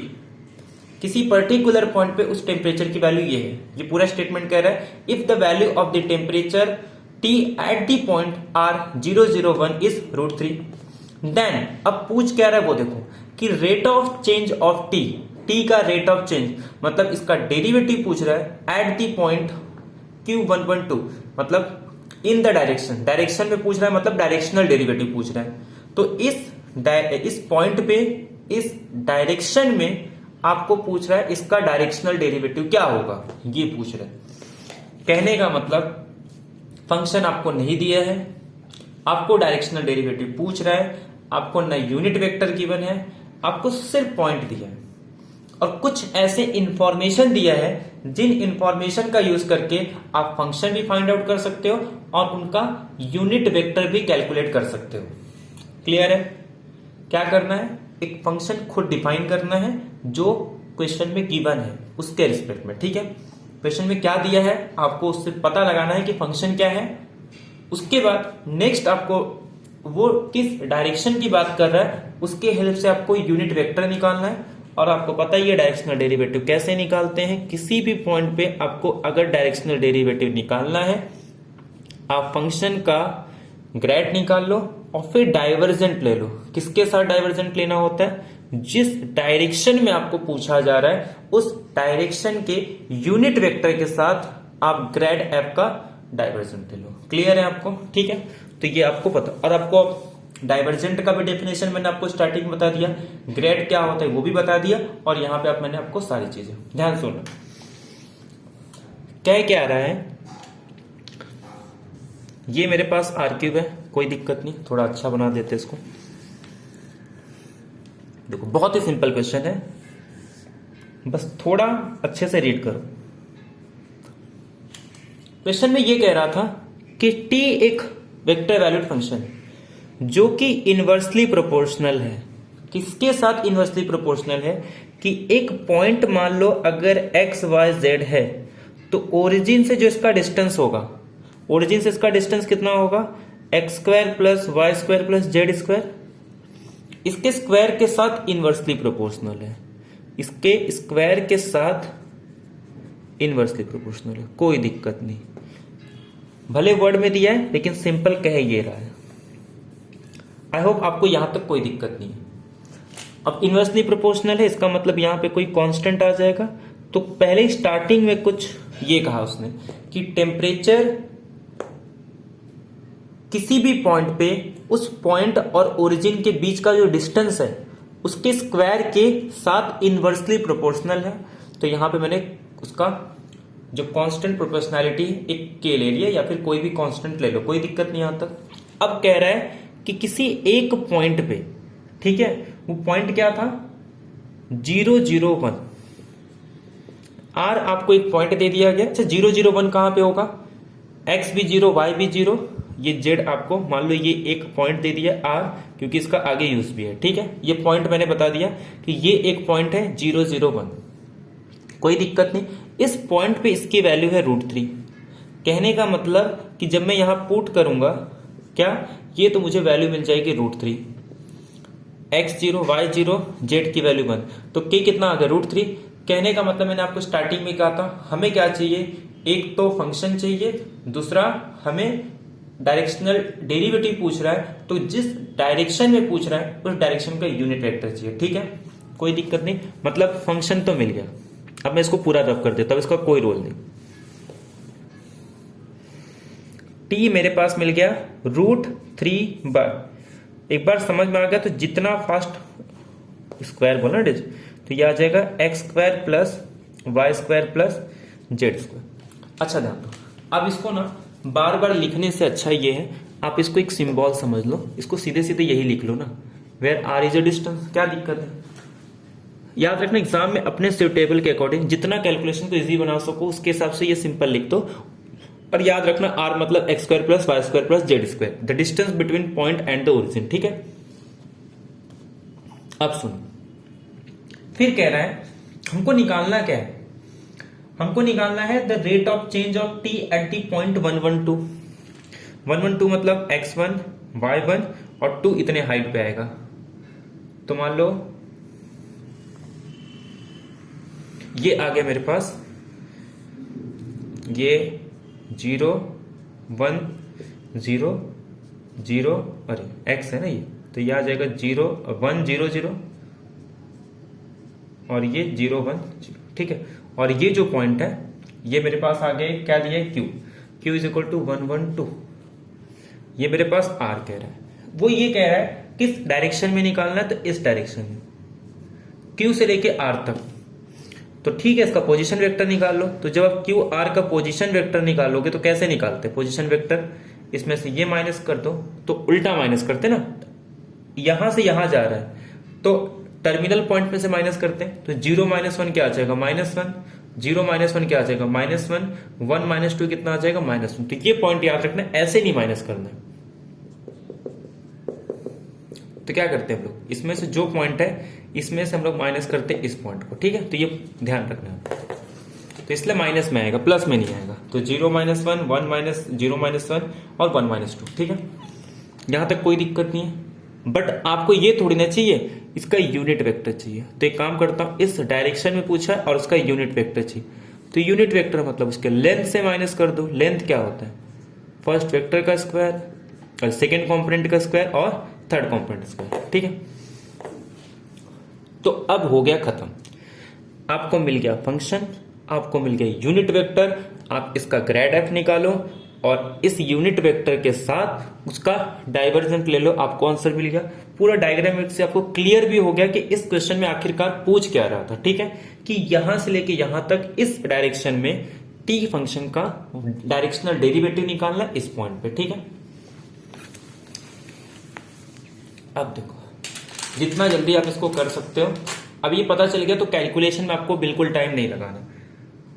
किसी पर्टिकुलर पॉइंट पे उस टेम्परेचर की वैल्यू ये है। ये पूरा स्टेटमेंट कह रहा है if the value of the temperature T at the point R001 is √3, then अब पूछ क्या रहा है वो देखो कि rate of change of T का रेट ऑफ चेंज, मतलब इसका डेरिवेटिव पूछ रहा है एट द पॉइंट Q1.2, मतलब इन द डायरेक्शन में पूछ रहा है, मतलब डायरेक्शनल डेरिवेटिव पूछ रहा है। तो इस पॉइंट पे इस डायरेक्शन में आपको पूछ रहा है इसका डायरेक्शनल डेरिवेटिव क्या होगा, ये पूछ रहा है। कहने का मतलब फंक्शन आपको नहीं दिया है, आपको डायरेक्शनल डेरिवेटिव पूछ रहा है, आपको न यूनिट वेक्टर गिवन है, आपको सिर्फ पॉइंट दिया है और कुछ ऐसे इंफॉर्मेशन दिया है जिन इंफॉर्मेशन का यूज करके आप फंक्शन भी फाइंड आउट कर सकते हो और उनका यूनिट वेक्टर भी कैलकुलेट कर सकते हो। क्लियर है? क्या करना है? एक फंक्शन खुद डिफाइन करना है जो क्वेश्चन में गिवन है उसके रिस्पेक्ट में। ठीक है, क्वेश्चन में क्या दिया है आपको उससे पता लगाना है कि फंक्शन क्या है। उसके बाद नेक्स्ट आपको वो किस डायरेक्शन की बात कर रहा है उसके हेल्प से आपको यूनिट वेक्टर निकालना है। और आपको पता ही है डायरेक्शनल डेरिवेटिव कैसे निकालते हैं। किसी भी पॉइंट पे आपको अगर डायरेक्शनल डेरिवेटिव निकालना है, आप फंक्शन का ग्रेड निकाल लो और फिर डाइवर्जेंट ले लो। किसके साथ डाइवर्जेंट लेना होता है? जिस डायरेक्शन में आपको पूछा जा रहा है उस डायरेक्शन के यूनिट वेक्टर के साथ आप ग्रेड एफ का डाइवर्जेंट ले लो। क्लियर है आपको? ठीक है, तो ये आपको पता। और आपको डाइवर्जेंट का भी डेफिनेशन मैंने आपको स्टार्टिंग में बता दिया, ग्रेड क्या होता है वो भी बता दिया, और यहां पे मैंने आपको सारी चीजें। ध्यान सुनो क्या आ रहा है। ये मेरे पास R³ है, कोई दिक्कत नहीं, थोड़ा अच्छा बना देते इसको। देखो बहुत ही सिंपल क्वेश्चन है, बस थोड़ा अच्छे से रीड करो। क्वेश्चन में ये कह रहा था कि T एक वेक्टर वैल्यूड फंक्शन है जो कि इनवर्सली प्रोपोर्शनल है। किसके साथ इनवर्सली प्रोपोर्शनल है? कि एक पॉइंट मान लो अगर x y z है तो ओरिजिन से जो इसका डिस्टेंस होगा, ओरिजिन से इसका डिस्टेंस कितना होगा? x² plus y² plus z²। इसके स्क्वायर के साथ इनवर्सली प्रोपोर्शनल है, इसके स्क्वायर के साथ इनवर्सली प्रोपोर्शनल है, कोई दिक्कत नहीं। भले वर्ड में दिया है लेकिन सिंपल कह ये रहा है। आई होप आपको यहां तक कोई दिक्कत नहीं है। अब इनवर्सली प्रोपोर्शनल है, इसका मतलब यहां पे कोई कांस्टेंट आ जाएगा। तो पहले स्टार्टिंग में कुछ ये कहा उसने कि टेम्परेचर किसी भी पॉइंट पे उस पॉइंट और ओरिजिन के बीच का जो डिस्टेंस है उसके स्क्वायर के साथ इनवर्सली प्रोपोर्शनल है। तो यहां पे मैंने उसका जो कांस्टेंट प्रोपोर्शनैलिटी एक के ले लिया, या फिर कोई भी कांस्टेंट ले लो, कोई दिक्कत नहीं यहां तक। अब कह रहा है कि किसी एक पॉइंट पे, ठीक है, वो पॉइंट क्या था 001, आर आपको एक पॉइंट दे दिया गया। अच्छा 001 कहां पे होगा, एक्स भी 0 वाई भी 0, ये जेड आपको मान लो ये एक पॉइंट दे दिया आर, क्योंकि इसका आगे यूज भी है, ठीक है। ये पॉइंट मैंने बता दिया कि ये एक पॉइंट है 001, कोई दिक्कत नहीं। इस पॉइंट पे इसकी वैल्यू है √3। कहने का मतलब कि जब मैं यहां पुट करूंगा क्या, ये तो मुझे वैल्यू मिल जाएगी √3, x0 y0 z की वैल्यू 1, तो k कितना आ गया √3। कहने का मतलब मैंने आपको स्टार्टिंग में कहा था हमें क्या चाहिए, एक तो फंक्शन चाहिए, दूसरा हमें डायरेक्शनल डेरिवेटिव पूछ रहा है, तो जिस डायरेक्शन में पूछ रहा है उस डायरेक्शन का यूनिट वेक्टर चाहिए, ठीक है, कोई दिक्कत नहीं। मतलब फंक्शन तो मिल गया। अब मैं इसको पूरा रफ कर देता हूं, इसका कोई रोल नहीं। t मेरे पास मिल गया √3 बार, एक बार समझ में आ गया तो जितना फास्ट स्क्वायर बोला डिज, तो ये आ जाएगा x² + y² + z²। अच्छा ध्यान दो, अब इसको ना बार बार लिखने से अच्छा ये है आप इसको एक सिंबल समझ लो, इसको सीधे सीधे यही लिख लो ना, where r is a distance, क्या दिक्कत है। याद रखना एग्जाम में अपने सुटेबल के अकॉर्डिंग जितना कैलकुलेशन को इजी बना सको उसके हिसाब से ये सिंपल लिख दो। और याद रखना r मतलब x² + y² + z², the distance between point and the origin, ठीक है। अब सुन, फिर कह रहा है हमको निकालना क्या है, हमको निकालना है the rate of change of t at the point 112। 112 मतलब x1 y1 और 2 इतने हाइट पे आएगा। तो मान लो ये आ गया मेरे पास, ये 0 1 0 0, अरे x है ना ये, तो ये आ जाएगा 0 1 0 0 और ये 0 1 0, ठीक है। और ये जो पॉइंट है ये मेरे पास आ गया, क्या दिया है q इज इक्वल टू 1 1 2, ये मेरे पास r कह रहा है। वो ये कह रहा है किस डायरेक्शन में निकालना है, तो इस डायरेक्शन में, q से लेके r तक। तो ठीक है, इसका पोजीशन वेक्टर निकाल लो। तो जब आप क्यू आर का पोजीशन वेक्टर निकालोगे तो कैसे निकालते हैं पोजीशन वेक्टर, इसमें से ये माइनस कर दो, तो उल्टा माइनस करते ना, यहां से यहां जा रहा है तो टर्मिनल पॉइंट में से माइनस करते हैं, तो 0 - 1 क्या आ जाएगा -1, 0 - 1 क्या आ जाएगा -1, 1 - 2 कितना आ जाएगा -1। तो ये पॉइंट याद रखना, ऐसे नहीं माइनस करना। तो क्या करते हैं हम लोग, इसमें से जो पॉइंट है इसमें से हम लोग माइनस करते हैं इस पॉइंट को, ठीक है। तो ये ध्यान रखना है, तो इसलिए माइनस में आएगा, प्लस में नहीं आएगा। तो 0 - 1 1 0 - 1 और 1 - 2, ठीक है। यहां तक कोई दिक्कत नहीं है। बट आपको ये थोड़ी ना चाहिए, इसका यूनिट वेक्टर चाहिए। तो एक काम करता हूं, इस डायरेक्शन में पूछा है और उसका यूनिट वेक्टर चाहिए, तो यूनिट वेक्टर मतलब उसके लेंथ से माइनस कर दो। लेंथ क्या होता है, फर्स्ट वेक्टर का स्क्वायर और सेकेंड कॉम्पोनेंट का स्क्वायर और थर्ड कॉम्पोनेंट स्क्वायर, ठीक है। तो अब हो गया खत्म, आपको मिल गया फंक्शन, आपको मिल गया यूनिट वेक्टर। आप इसका ग्रेड एफ निकालो और इस यूनिट वेक्टर के साथ उसका डाइवर्जेंट ले लो, आपको आंसर मिल गया। पूरा डायग्राम से आपको क्लियर भी हो गया कि इस क्वेश्चन में आखिरकार पूछ क्या रहा था, ठीक है, कि यहां से लेके यहां तक इस डायरेक्शन में टी फंक्शन का डायरेक्शनल डेरिवेटिव निकालना इस पॉइंट पे, ठीक है। अब देखो जितना जल्दी आप इसको कर सकते हो, अब ये पता चल गया तो कैलकुलेशन में आपको बिल्कुल टाइम नहीं लगाना।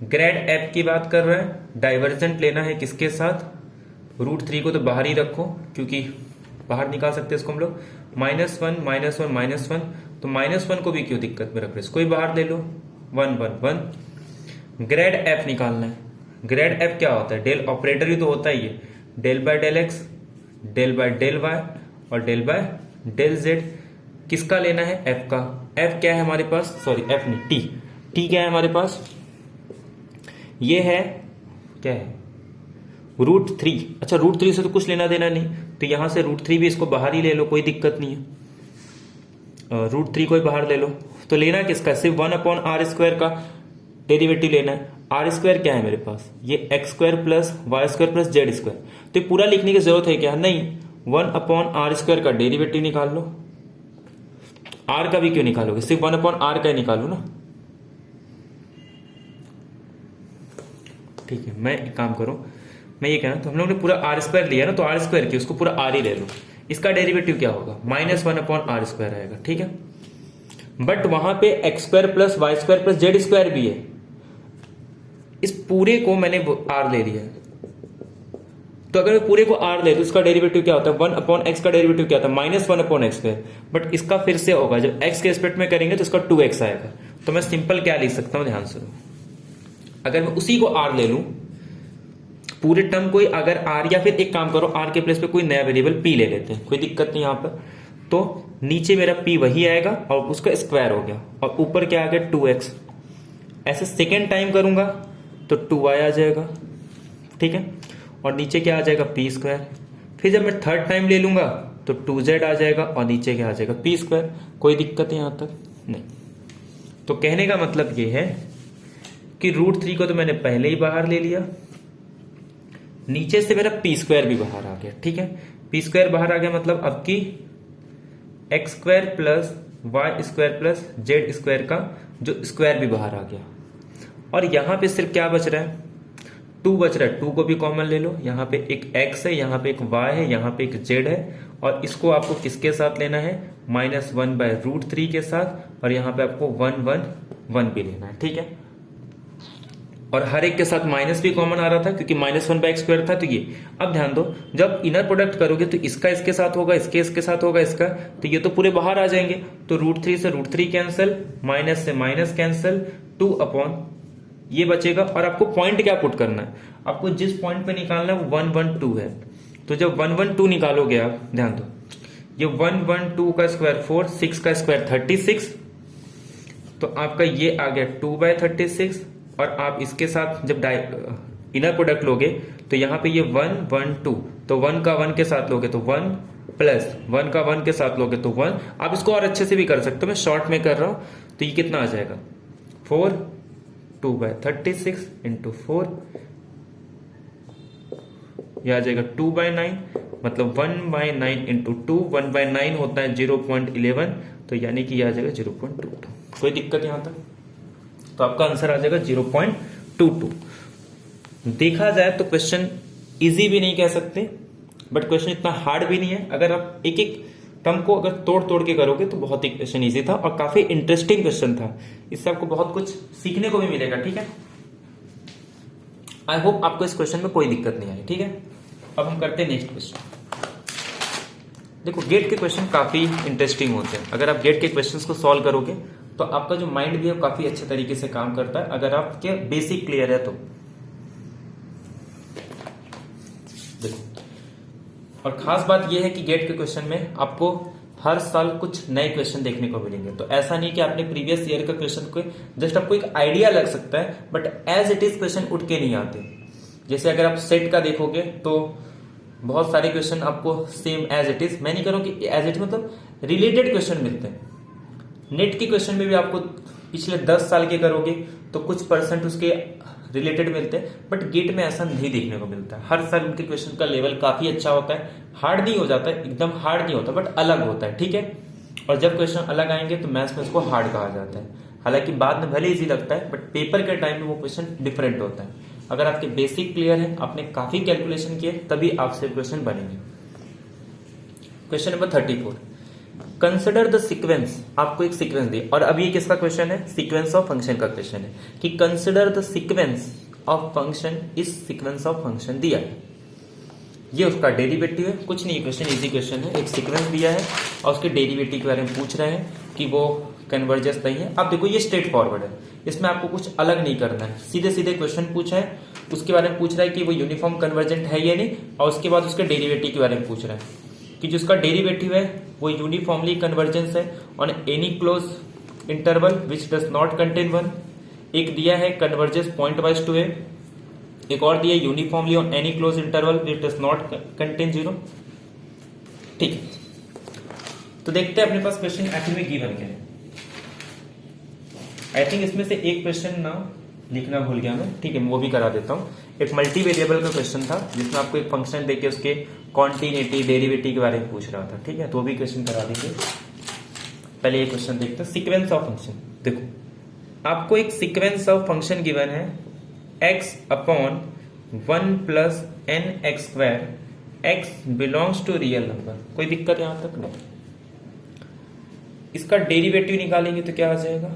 ग्रेड एफ की बात कर रहे हैं, डाइवर्जेंट लेना है किसके साथ, √3 को तो बाहर ही रखो क्योंकि बाहर निकाल सकते हैं इसको हम लोग, -1 -1 -1, तो -1 को भी क्यों दिक्कत में रख रहे, इसको ही बाहर ले लो, 1 1 1। ग्रेड एफ निकालना है। ग्रेड एफ क्या होता है, डेल ऑपरेटर ही तो होता ही है, del/del x, del/del y और del/del z। किसका लेना है, एफ का। एफ क्या है हमारे पास, सॉरी एफ नहीं, टी। टी क्या है हमारे पास, ये है क्या है √3। अच्छा √3 से तो कुछ लेना देना नहीं, तो यहां से √3 भी इसको बाहर ही ले लो, कोई दिक्कत नहीं है। √3 को ही बाहर ले लो, तो लेना किसका, सिर्फ 1/r² का डेरिवेटिव लेना है। आर स्क्वायर क्या है मेरे पास, ये X square plus Y square plus Z square. तो ये पूरा लिखने की जरूरत है क्या, नहीं। 1/r स्क्वायर का डेरिवेटिव निकाल लो। आर का भी क्यों निकालोगे, सिर्फ 1/r का ही निकालो ना। ठीक है, मैं एक काम करूं, मैं ये कहना, तो हम लोग ने पूरा आर स्क्वायर लिया ना, तो आर स्क्वायर की उसको पूरा आर ही ले लो। इसका डेरिवेटिव क्या होगा, -1/r स्क्वायर आएगा। ठीक है, बट वहां पे X square plus Y square plus Z square भी है। इस पूरे को मैंने आर ले लिया, तो अगर मैं पूरे को आर ले तो इसका डेरिवेटिव क्या होता है, 1/x का डेरिवेटिव क्या होता है, -1/x स्क्वायर। बट इसका फिर से होगा, जब x के रिस्पेक्ट में करेंगे तो इसका 2x आएगा। तो मैं सिंपल क्या लिख सकता हूं, ध्यान से, अगर मैं उसी को r ले लूं पूरे टर्म को, अगर r, या फिर एक काम करो r के प्लेस पे कोई नया वेरिएबल p ले लेते हैं, कोई दिक्कत नहीं यहां पर। तो नीचे मेरा p वही आएगा और उसका स्क्वायर हो गया, और ऊपर क्या आ गया 2x। ऐसे सेकेंड टाइम करूंगा तो 2y आ जाएगा। ठीक है, और नीचे क्या आ जाएगा p स्क्वायर। फिर जब मैं थर्ड टाइम ले लूंगा तो 2z आ जाएगा, और नीचे क्या आ जाएगा p स्क्वायर। कोई दिक्कत है यहां तक, नहीं। तो कहने का मतलब ये है कि √3 को तो मैंने पहले ही बाहर ले लिया, नीचे से मेरा p स्क्वायर भी बाहर आ गया। ठीक है, p स्क्वायर बाहर आ गया, मतलब अब की X square plus Y square plus Z square का जो स्क्वायर भी बाहर आ गया। और यहां पे सिर्फ क्या बच रहा है, 2 बच रहा है। 2 को भी कॉमन ले लो, यहाँ पे एक x है, यहाँ पे एक y है, यहाँ पे एक z है, और इसको आपको किसके साथ लेना है, -1/√3 के साथ, और यहाँ पे आपको 1 1 1 भी लेना है। ठीक है, और हर एक के साथ माइनस भी कॉमन आ रहा था क्योंकि -1/x स्क्वायर था। तो ये अब ध्यान दो, जब इनर प्रोडक्ट करोगे तो इसका इसके साथ होगा, इसके साथ होगा इसका, तो ये तो पूरे बाहर आ जाएंगे। तो √3 से √3 कैंसिल, माइनस से माइनस कैंसिल, 2 ये बचेगा। और आपको पॉइंट क्या पुट करना है, आपको जिस पॉइंट पे निकालना है वो 1 1 2 है। तो जब 1 1 2 निकालोगे आप, ध्यान दो, ये 1 1 2 का स्क्वायर 4, 6 का स्क्वायर 36, तो आपका ये आ गया 2/36। और आप इसके साथ जब इनर प्रोडक्ट लोगे तो यहाँ पे ये 1 1 2, तो 1 का 1 के साथ लोगे तो 1, प्लस 1 का 1 के साथ लोगे तो 1। आप इसको और अच्छे से भी कर सकते हो, मैं शॉर्ट में कर रहा हूं। तो ये कितना आ जाएगा, 4 2/36 इंटू 4, यह आ जाएगा 2/9, मतलब 1/9 इंटू 2, 1/9 होता है 0.11, तो यानी कि यह आ जाएगा 0.22। कोई दिक्कत यहां तक, तो आपका आंसर आ जाएगा 0.22। देखा जाए तो क्वेश्चन इजी भी नहीं कह सकते, बट क्वेश्चन इतना हार्ड भी नहीं है। अगर आप एक एक टर्म को अगर तोड़ तोड़ के करोगे तो बहुत ही क्वेश्चन इजी था और काफी इंटरेस्टिंग क्वेश्चन था। इससे आपको बहुत कुछ सीखने को भी मिलेगा। ठीक है, आई होप आपको इस क्वेश्चन में कोई दिक्कत नहीं आई। ठीक है, अब हम करते हैं नेक्स्ट क्वेश्चन। देखो, गेट के क्वेश्चन काफी इंटरेस्टिंग होते हैं। अगर आप गेट के क्वेश्चंस को सॉल्व करोगे तो आपका जो माइंड भी है काफी अच्छे तरीके से काम करता है, अगर आपके बेसिक क्लियर है तो। देखो, और खास बात यह है कि गेट के क्वेश्चन में आपको हर साल कुछ नए क्वेश्चन देखने को मिलेंगे। तो ऐसा नहीं कि आपने प्रीवियस ईयर का क्वेश्चन को जस्ट आपको एक आइडिया लग सकता है, but as it is question उठ के नहीं आते। जैसे अगर आप सेट का देखोगे तो बहुत सारे क्वेश्चन आपको सेम एज इट इज, मैं नहीं कह रहा हूं कि एज इट मतलब रिलेटेड क्वेश्चन मिलते हैं। नेट के क्वेश्चन में भी आपको पिछले 10 साल के करोगे तो कुछ परसेंट उसके रिलेटेड मिलते हैं, बट गेट में ऐसा नहीं देखने को मिलता है। हर साल उनके क्वेश्चन का लेवल काफी अच्छा होता है, हार्ड नहीं हो जाता है, एकदम हार्ड नहीं होता, बट अलग होता है। ठीक है, और जब क्वेश्चन अलग आएंगे तो मैथ्स में उसको हार्ड कहा जाता है। हालांकि बाद में भले इजी लगता है, बट पेपर के टाइम में वो क्वेश्चन डिफरेंट होता है। अगर आपके बेसिक क्लियर है, आपने काफी कैलकुलेशन किए, तभी आपसे क्वेश्चन बनेंगे। Question number 34, consider the sequence. आपको एक सीक्वेंस दी, और अब ये किसका क्वेश्चन है, सीक्वेंस ऑफ फंक्शन का क्वेश्चन है कि consider the sequence of function, इस सीक्वेंस ऑफ फंक्शन दिया है, ये उसका डेरिवेटिव है। कुछ नहीं, क्वेश्चन इजी क्वेश्चन है, एक सीक्वेंस दिया है और उसके डेरिवेटिव के बारे में पूछ रहे हैं कि वो कन्वर्जेंस नहीं है। अब देखो, ये स्ट्रेट फॉरवर्ड है, इसमें आपको कुछ अलग नहीं करना है, सीधे सीधे क्वेश्चन पूछा है, उसके बारे में पूछ रहा है कि वो यूनिफॉर्म कन्वर्जेंट है या नहीं, और उसके बाद उसके डेरिवेटिव के बारे में पूछ रहा है कि जिसका डेरिवेटिव है वो यूनिफॉर्मली कन्वर्जेंस है on any close interval which does not contain 1। एक दिया है कन्वर्जेंस पॉइंट वाइज टू ए, एक और दिया uniformly on any close interval which does not contain 0। ठीक है, तो देखते हैं अपने पास क्वेश्चन एक्चुअली में गिवन क्या है। आई थिंक इसमें से एक क्वेश्चन ना लिखना भूल गया मैं, ठीक है, वो भी करा देता हूँ। एक मल्टी वेरिएबल का क्वेश्चन था जिसमें आपको एक फंक्शन देके उसके कॉन्टिन्यूटी डेरिवेटिव के बारे में पूछ रहा था, ठीक है, तो वो भी क्वेश्चन करा देंगे। पहले ये क्वेश्चन देखते हैं, सीक्वेंस ऑफ फंक्शन। देखो आपको एक सीक्वेंस ऑफ फंक्शन गिवन है x upon 1 plus N x square, x belongs to real number. कोई दिक्कत यहां तक नहीं। इसका डेरिवेटिव निकालेंगे तो क्या आ जाएगा,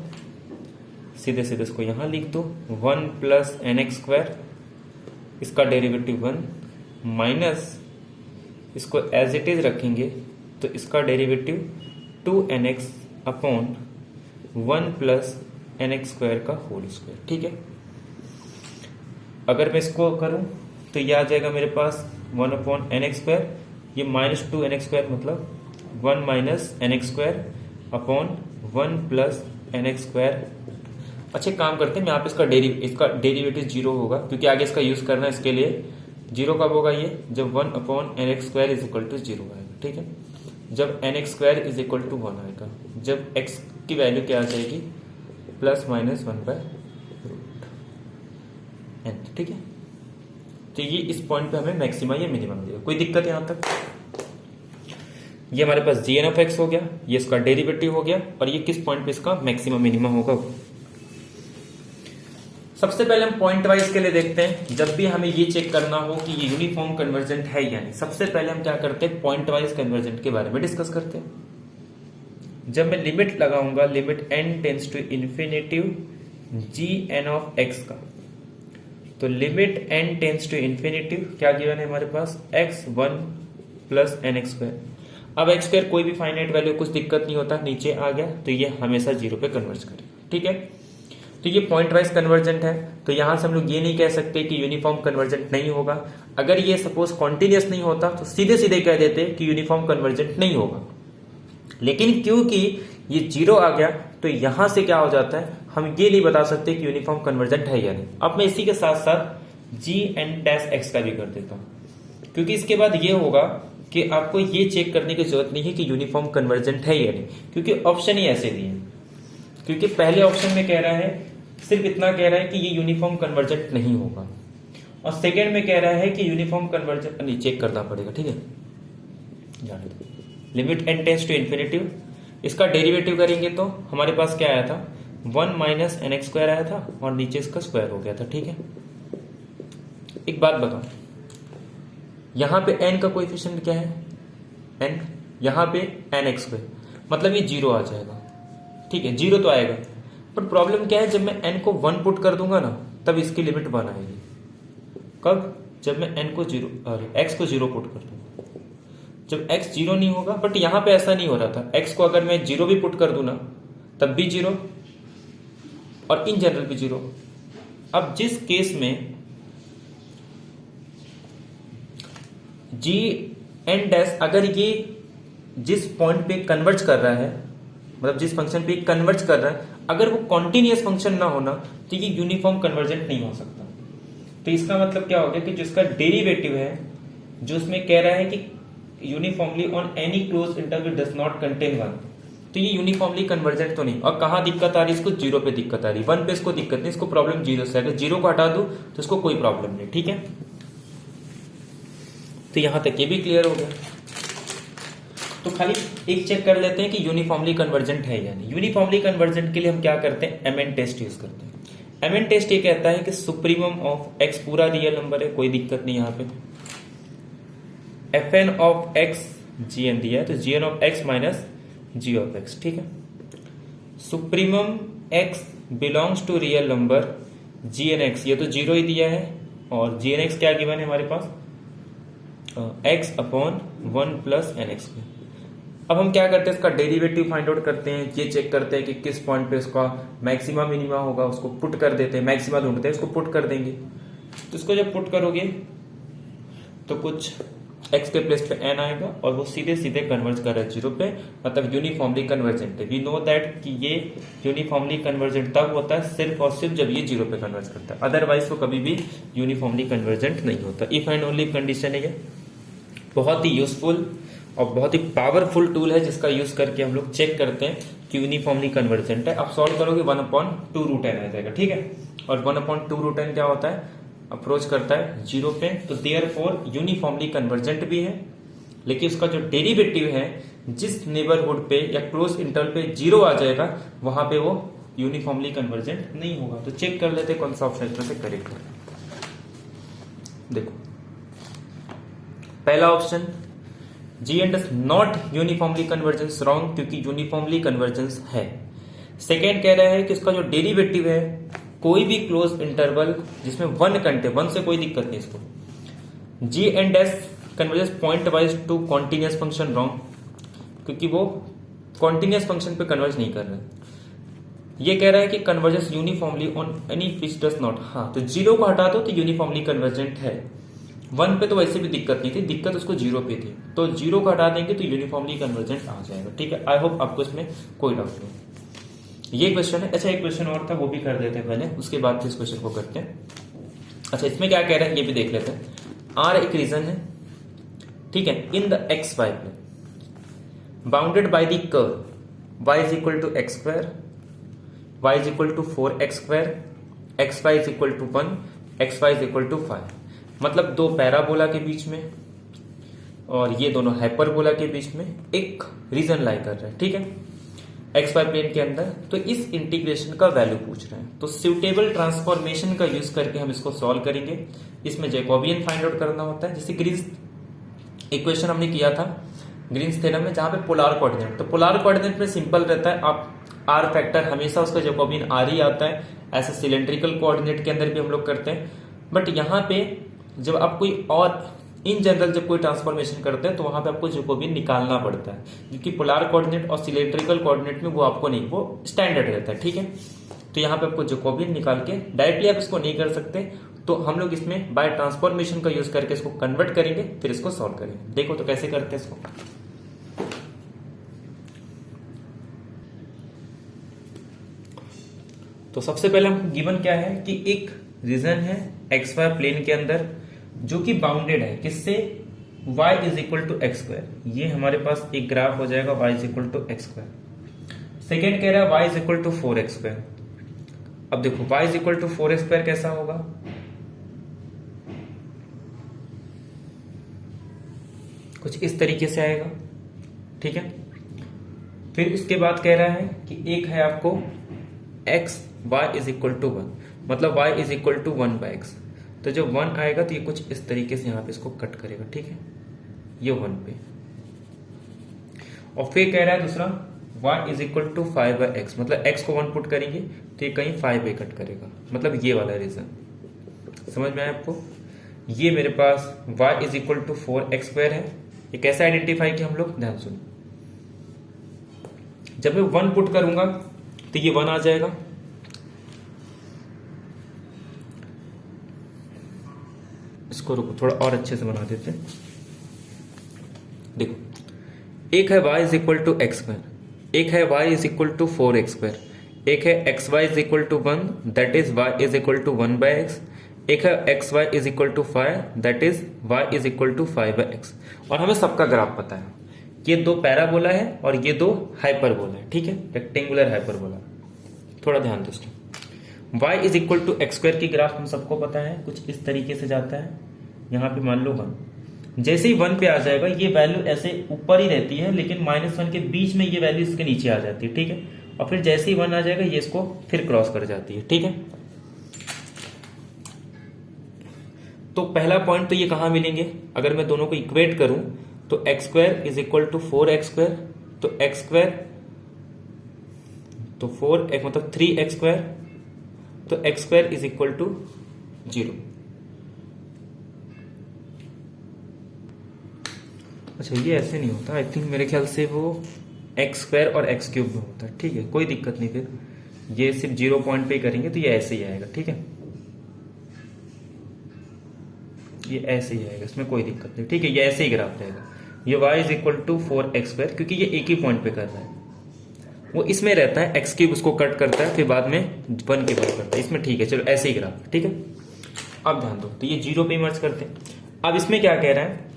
सीधे सीधे इसको यहां लिख दो, 1 प्लस एन एक्स स्क्वायर, इसका डेरिवेटिव 1 माइनस इसको एज इट इज रखेंगे तो इसका derivative 2nx upon 1 plus N x square का होल स्क्वायर, ठीक है। अगर मैं इसको करूं तो यह आ जाएगा मेरे पास 1 अपॉन एन एक्स स्क्वायर, ये माइनस 2nx स्क्वायर मतलब 1 minus n x square upon 1 plus N x square. अच्छे काम करते हैं, मैं आप इसका डेरिवेटिव 0 होगा क्योंकि आगे इसका यूज करना है, इसके लिए 0 कब होगा ये, जब 1 upon n x square is equal to 0 आएगा, ठीक है। जब n x square is equal to 1 आएगा, जब x की वैल्यू क्या आ जाएगी, plus minus 1 by root n, ठीक है। तो ये इस पॉइंट पे हमें मैक्सिमम या मिनिमम देगा, कोई दिक्कत यहां तक। ये हमारे पास gn ऑफ x हो गया, ये इसका डेरिवेटिव हो गया, और ये किस पॉइंट पे इसका मैक्सिमम मिनिमम होगा। सबसे पहले हम पॉइंट वाइज के लिए देखते हैं। जब भी हमें ये चेक करना हो कि ये यूनिफॉर्म कन्वर्जेंट है या नहीं, सबसे पहले हम क्या करते हैं, पॉइंट वाइज कन्वर्जेंट के बारे में डिस्कस करते हैं। जब मैं लिमिट लगाऊंगा, limit n tends to infinity gn of x का, तो limit n tends to infinity क्या गिवन है हमारे पास, x1 plus N x square. अब एक्स स्क्वायर कोई भी फाइनाइट वैल्यू, कुछ दिक्कत नहीं होता, नीचे आ गया तो ये हमेशा 0 पे कन्वर्ज करेगा, ठीक है। तो ये पॉइंट वाइज कन्वर्जेंट है, तो यहां से हम लोग ये नहीं कह सकते कि यूनिफॉर्म कन्वर्जेंट नहीं होगा। अगर ये सपोज कॉन्टिन्यूअस नहीं होता तो सीधे सीधे कह देते कि यूनिफॉर्म कन्वर्जेंट नहीं होगा, लेकिन क्योंकि ये 0 आ गया तो यहां से क्या हो जाता है, हम ये नहीं बता सकते कि यूनिफॉर्म कन्वर्जेंट है या नहीं। अब मैं इसी के साथ साथ gn डैश x का भी कर देता हूं, क्योंकि इसके बाद ये होगा कि आपको ये चेक करने की जरूरत नहीं है कि यूनिफॉर्म कन्वर्जेंट है या नहीं, क्योंकि ऑप्शन ही ऐसे दिए। क्योंकि पहले ऑप्शन में कह रहा है, सिर्फ इतना कह रहा है कि ये यूनिफॉर्म कन्वर्जेंट नहीं होगा, और सेकेंड में कह रहा है कि यूनिफॉर्म कन्वर्जेंट नहीं, चेक करना पड़ेगा, ठीक है। Limit n tends to infinity, इसका डेरिवेटिव करेंगे तो हमारे पास क्या आया था, 1 माइनस एन एक्स स्क्वायर आया था, और नीचे इसका स्क्वायर हो गया था, ठीक है। एक बात बताओ, यहां पे n का कोएफिशिएंट क्या है, n, यहां पे एन एक्स स्क्वायर, मतलब ये 0 आ जाएगा, ठीक है, 0 तो आएगा। पर प्रॉब्लम क्या है, जब मैं n को 1 पुट कर दूंगा ना, तब इसकी लिमिट 1 आएगी। कब, जब मैं n को 0 x को 0 पुट कर दूंगा, जब x 0 नहीं होगा। बट यहां पे ऐसा नहीं हो रहा था, x को अगर मैं 0 भी पुट कर दूं ना, तब भी 0, और इन जनरल भी 0। अब जिस केस में gn डैश, अगर ये जिस पॉइंट पे कन्वर्ज कर रहा है, मतलब जिस फंक्शन पे कन्वर्ज कर रहा है, अगर वो कॉन्टिन्यूअस फंक्शन ना होना तो ये यूनिफॉर्म कन्वर्जेंट नहीं हो सकता। तो इसका मतलब क्या हो गया कि जिसका डेरिवेटिव है, जो उसमें कह रहा है कि uniformly on any close interval does not contain 1, तो ये यूनिफॉर्मली कन्वर्जेंट तो नहीं। और कहां दिक्कत आ रही है, इसको 0 पे दिक्कत आ रही है, 1 पे इसको दिक्कत नहीं, इसको प्रॉब्लम 0 से। अगर 0 को हटा दो तो इसको कोई प्रॉब्लम नहीं, ठीक है। तो यहां तक ये भी क्लियर हो गया। तो खाली एक चेक कर लेते हैं कि यूनिफॉर्मली कन्वर्जेंट है या नहीं। यूनिफॉर्मली कन्वर्जेंट के लिए हम क्या करते हैं, एमएन टेस्ट यूज करते हैं। एमएन टेस्ट ये कहता है कि सुप्रीमम ऑफ एक्स पूरा रियल नंबर है, कोई दिक्कत नहीं यहाँ पे। fn ऑफ एक्स gn दिया है, तो gn of x minus g of x, ठीक है। Supremum x belongs to real number gn x, ये तो 0 ही दिया है, और gn x क्या गिवन है हमारे पास, x upon 1 plus N x. अब हम क्या करते हैं, इसका डेरिवेटिव फाइंड आउट करते हैं, ये चेक करते हैं कि किस पॉइंट पे इसका मैक्सिमम मिनिमा होगा, उसको पुट कर देते हैं, मैक्सिमा ढूंढते हैं, इसको पुट कर देंगे। तो इसको जब पुट करोगे तो कुछ x के प्लेस पे n आएगा, और वो सीधे सीधे कन्वर्ज कर रहा है 0 पे, मतलब यूनिफॉर्मली कन्वर्जेंट है। वी नो दैट कि ये यूनिफॉर्मली कन्वर्जेंट तब होता है सिर्फ और सिर्फ जब ये 0 पे कन्वर्ज करता है, अदरवाइज वो कभी भी यूनिफॉर्मली कन्वर्जेंट नहीं होता। इफ एंड ओनली कंडीशन है ये। बहुत ही यूजफुल और बहुत ही पावरफुल टूल है, जिसका यूज करके हम लोग चेक करते हैं कि यूनिफॉर्मली कन्वर्जेंट है। आप सॉल्व करोगे 1/2 √n आ जाएगा, ठीक है। और 1/2√n क्या होता है, अप्रोच करता है 0 पे, तो देयरफॉर यूनिफॉर्मली कन्वर्जेंट भी है। लेकिन उसका जो डेरिवेटिव है जिस नेबरहुड पे या क्लोज इंटरवल पे 0 आ जाएगा वहां पे वो यूनिफॉर्मली कन्वर्जेंट नहीं होगा। तो चेक कर लेते कौन सा ऑप्शन इसमें से करेक्ट है। देखो पहला option GN does not uniformly convergence, wrong, क्योंकि यूनिफॉर्मली कन्वर्जेंस है। सेकेंड कह रहा है कि उसका जो डेरिवेटिव है कोई भी क्लोज इंटरवल जिसमें 1 कंटे, 1 से कोई दिक्कत नहीं इसको, GN does convergence pointwise to continuous function, wrong, क्योंकि वो कॉन्टिन्यूस फंक्शन पे कन्वर्ज नहीं कर रहे। ये कह रहा है कि convergence uniformly on any which does not, हाँ तो 0 को हटा दो तो यूनिफॉर्मली कन्वर्जेंट है। 1 पे तो वैसे भी दिक्कत नहीं थी, दिक्कत उसको 0 पे थी, तो 0 को हटा देंगे तो यूनिफॉर्मली कन्वर्जेंट आ जाएगा। ठीक है, आई होप आपको इसमें कोई डाउट नहीं। ये क्वेश्चन है। अच्छा एक क्वेश्चन और था वो भी कर देते हैं पहले, उसके बाद फिर इस क्वेश्चन को करते हैं। अच्छा इसमें क्या कह रहे हैं ये भी देख लेते हैं। R एक रीजन है, ठीक है, in the XY plane bounded by the curve y is equal to x square, y is equal to 4x square, xy is equal to 1, xy is equal to 5। मतलब दो पैराबोला के बीच में और ये दोनों हाइपरबोला के बीच में एक रीजन लाई कर रहा है, ठीक है, XY प्लेन के अंदर। तो इस इंटीग्रेशन का वैल्यू पूछ रहे हैं, तो सुटेबल ट्रांसफॉर्मेशन का यूज करके हम इसको सॉल्व करेंगे। इसमें जैकोबियन फाइंड आउट करना होता है, जैसे ग्रीन्स इक्वेशन हमने किया था ग्रीन्स थ्योरम में, जहां पे पोलर कोऑर्डिनेट, तो पोलर कोऑर्डिनेट में सिंपल रहता है, आप आर फैक्टर हमेशा उसका जैकोबियन आर ही आता है। ऐसे सिलेंड्रिकल कोऑर्डिनेट के अंदर भी हम लोग करते हैं, बट यहाँ पे जब आप कोई और इन जनरल जब कोई ट्रांसफॉर्मेशन करते हैं तो वहां पे आपको जैकोबियन निकालना पड़ता है, क्योंकि पोलर कोऑर्डिनेट और सिलेंड्रिकल कोऑर्डिनेट में वो आपको नहीं, वो स्टैंडर्ड रहता है, ठीक है। तो यहाँ पे आपको जैकोबियन निकाल के डायरेक्टली आप इसको नहीं कर सकते, तो हम लोग इसमें बाय ट्रांसफॉर्मेशन का यूज करके इसको कन्वर्ट करेंगे, फिर इसको सॉल्व करेंगे। देखो तो कैसे करते हैं इसको। तो सबसे पहले हमको गिवन क्या है कि एक रीजन है XY प्लेन के अंदर जो कि बाउंडेड है किससे, y is equal to x square. ये हमारे पास एक ग्राफ हो जाएगा y is equal to x square. Second कह रहा है y is equal to 4x square. अब देखो y is equal to 4x square कैसा होगा, कुछ इस तरीके से आएगा, ठीक है। फिर उसके बाद कह रहा है कि एक है आपको x y is equal to 1, मतलब y is equal to 1 by x. तो जब 1 आएगा तो ये कुछ इस तरीके से यहां पे इसको कट करेगा, ठीक है, ये 1 पे। और फिर कह रहा है दूसरा y is equal to 5 by x, मतलब x को 1 पुट करेंगे तो ये कहीं 5 पे कट करेगा, मतलब ये वाला रीजन समझ में आया आपको। ये मेरे पास y is equal to 4x square है। ये कैसे आइडेंटिफाई किया हम लोग, ध्यान सुनो। जब मैं 1 पुट करूंगा तो ये 1 आ जाएगा, इसको रुको थोड़ा और अच्छे से बना देते हैं। देखो एक है y is equal to x square, एक है y is equal to 4x square, एक है xy is equal to 1 that is y is equal to 1 by x, एक है xy is equal to 5 that is y is equal to 5 by x. और हमें सबका graph पता है, ये दो पैराबोला है और ये दो हाइपरबोला है, ठीक है, रेक्टेंगुलर हाइपरबोला। थोड़ा ध्यान दो इसको। y is equal to x square की ग्राफ हम सबको पता है, कुछ इस तरीके से जाता है। यहाँ पे मान लो 1, जैसे ही 1 पे आ जाएगा ये वैल्यू ऐसे ऊपर ही रहती है, लेकिन -1 के बीच में ये वैल्यू इसके नीचे आ जाती है, ठीक है। और फिर जैसे ही 1 आ जाएगा ये इसको फिर क्रॉस कर जाती है, ठीक है। तो पहला पॉइंट तो ये कहां मिलेंगे, अगर मैं दोनों को इक्वेट करूं तो x square is equal to 4x square, तो एक्स स्क्वायर तो 4x मतलब 3x स्क्वायर, तो x square is equal to 0। अच्छा ये ऐसे नहीं होता, आई थिंक मेरे ख्याल से वो एक्स स्क्वायर और एक्स क्यूब में होता है, ठीक है, कोई दिक्कत नहीं। फिर ये सिर्फ 0 पॉइंट पे करेंगे तो ये ऐसे ही आएगा, ठीक है, ये ऐसे ही आएगा, इसमें कोई दिक्कत नहीं, ठीक है, ये ऐसे ही ग्राफ रहेगा। ये y is equal to 4x square, क्योंकि ये एक ही पॉइंट पे कर रहा है, वो इसमें रहता है, एक्स क्यूब उसको कट करता है, फिर बाद में 1 के बाद करता है, इसमें ठीक है, चलो ऐसे ही ग्राफ, ठीक है। अब ध्यान दो, तो ये 0 पे मर्ज करते हैं। अब इसमें क्या कह रहा है,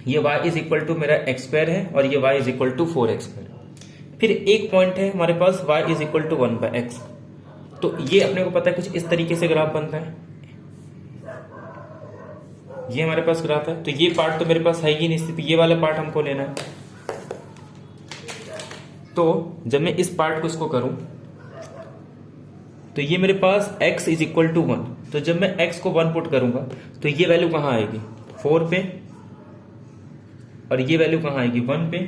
ये y इज इक्वल टू मेरा एक्स स्क्वायर है और ये y is equal to 4x square. फिर एक पॉइंट है हमारे पास y is equal to 1 by x, तो ये अपने को पता है कुछ इस तरीके से ग्राफ बनता है, ये हमारे पास ग्राफ है। तो ये पार्ट तो मेरे पास है ही नहीं, सिर्फ ये वाला पार्ट हमको लेना है। तो जब मैं इस पार्ट को इसको करूं तो ये मेरे पास x इज इक्वल टू 1, तो जब मैं x को 1 पुट करूंगा तो ये वैल्यू कहां आएगी 4 पे, और ये वैल्यू कहां आएगी 1 पे।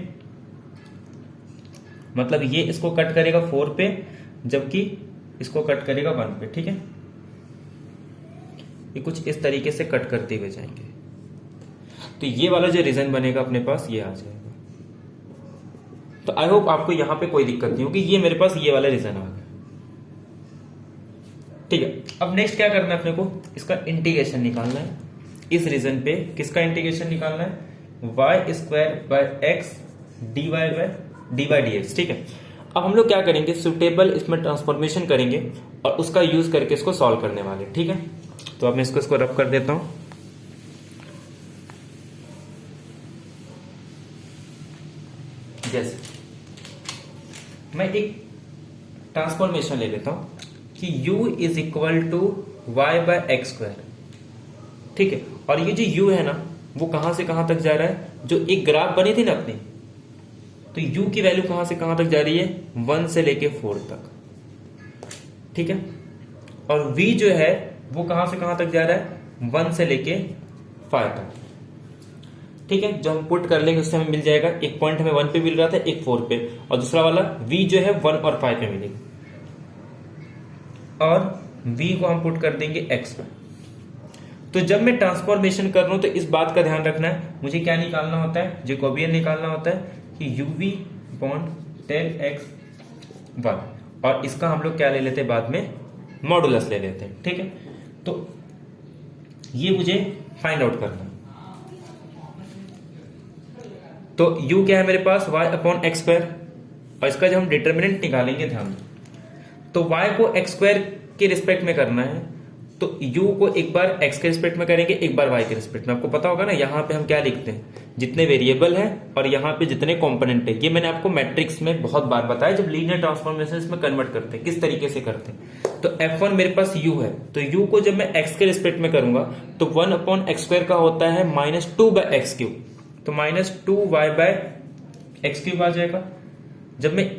मतलब ये इसको कट करेगा 4 पे, जबकि इसको कट करेगा 1 पे। ठीक है, ये कुछ इस तरीके से कट करते हुए जाएंगे। तो ये वाला जो रीजन बनेगा अपने पास ये आ जाएगा। तो आई होप आपको यहां पे कोई दिक्कत नहीं होगी, ये मेरे पास ये वाला रीजन आ गया। ठीक है, अब नेक्स्ट क्या करना है अपने को, इसका इंटीग्रेशन निकालना है। इस रीजन पे किसका इंटीग्रेशन निकालना है, y square by x d by d x. ठीक है, अब हम लोग क्या करेंगे, सुटेबल इसमें ट्रांसफॉर्मेशन करेंगे और उसका यूज करके इसको सॉल्व करने वाले। ठीक है, तो अब मैं इसको रब कर देता हूं। जैसे मैं एक ट्रांसफॉर्मेशन ले लेता हूं कि u is equal to y by x square. ठीक है, और ये जो u है ना वो कहां से कहां तक जा रहा है, जो एक ग्राफ बनी थी ना अपनी, तो u की वैल्यू कहां से कहां तक जा रही है 1 से लेके 4 तक। ठीक है, और v जो है वो कहां से कहां तक जा रहा है 1 से लेके 5 तक। ठीक है, जो हम पुट कर लेंगे उससे हमें मिल जाएगा, एक पॉइंट हमें 1 पे मिल रहा था, एक 4 पे, और दूसरा वाला v जो है 1 और 5 पे मिलेगा, और v को हम पुट कर देंगे x पे। तो जब मैं ट्रांसफॉर्मेशन कर रहा हूं तो इस बात का ध्यान रखना है, मुझे क्या निकालना होता है, जैकोबियन निकालना होता है कि uv बॉन्ड टेल x 1, और इसका हम लोग क्या ले लेते हैं बाद में, मॉडुलस ले लेते हैं। ठीक है, तो ये मुझे फाइंड आउट करना है। तो u क्या है मेरे पास y अपॉन एक्स स्क्वायर, और इसका जब हम डिटर्मिनेंट निकालेंगे ध्यान दो, तो y को एक्स स्क्वायर के रिस्पेक्ट में करना है, तो u को एक बार x के रिस्पेक्ट में करेंगे, एक बार y के रिस्पेक्ट में। आपको पता होगा ना यहाँ पे हम क्या लिखते हैं, जितने वेरिएबल हैं और यहाँ पे जितने कंपोनेंट है। ये मैंने आपको मैट्रिक्स में बहुत बार बताया, जब लीनियर ट्रांसफॉर्मेशन में कन्वर्ट करते हैं किस तरीके से करते हैं। तो f1 मेरे पास u है, तो u को जब मैं x के रिस्पेक्ट में करूंगा तो 1 अपॉन एक्स स्क्वायर का होता है -2 बाय एक्स क्यूब, तो -2y बाय एक्स क्यूब आ जाएगा। जब मैं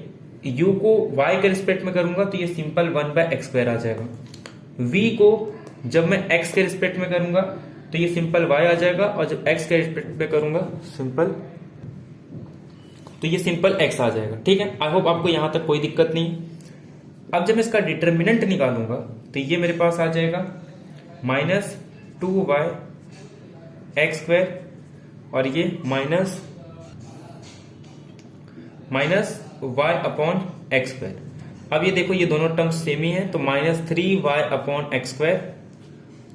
u को y के रिस्पेक्ट में करूंगा तो ये सिंपल 1 बाय एक्स स्क्वायर आ जाएगा। v को जब मैं x के रिस्पेक्ट में करूंगा तो ये सिंपल y आ जाएगा, और जब x के रिस्पेक्ट में करूंगा सिंपल, तो ये सिंपल x आ जाएगा। ठीक है, आई होप आपको यहां तक कोई दिक्कत नहीं। अब जब मैं इसका डिटर्मिनेंट निकालूंगा तो ये मेरे पास आ जाएगा -2y एक्स स्क्वायर, और ये minus y upon x square. अब ये देखो ये दोनों टर्म्स सेम ही है, तो -3y अपॉन एक्स स्क्वायर।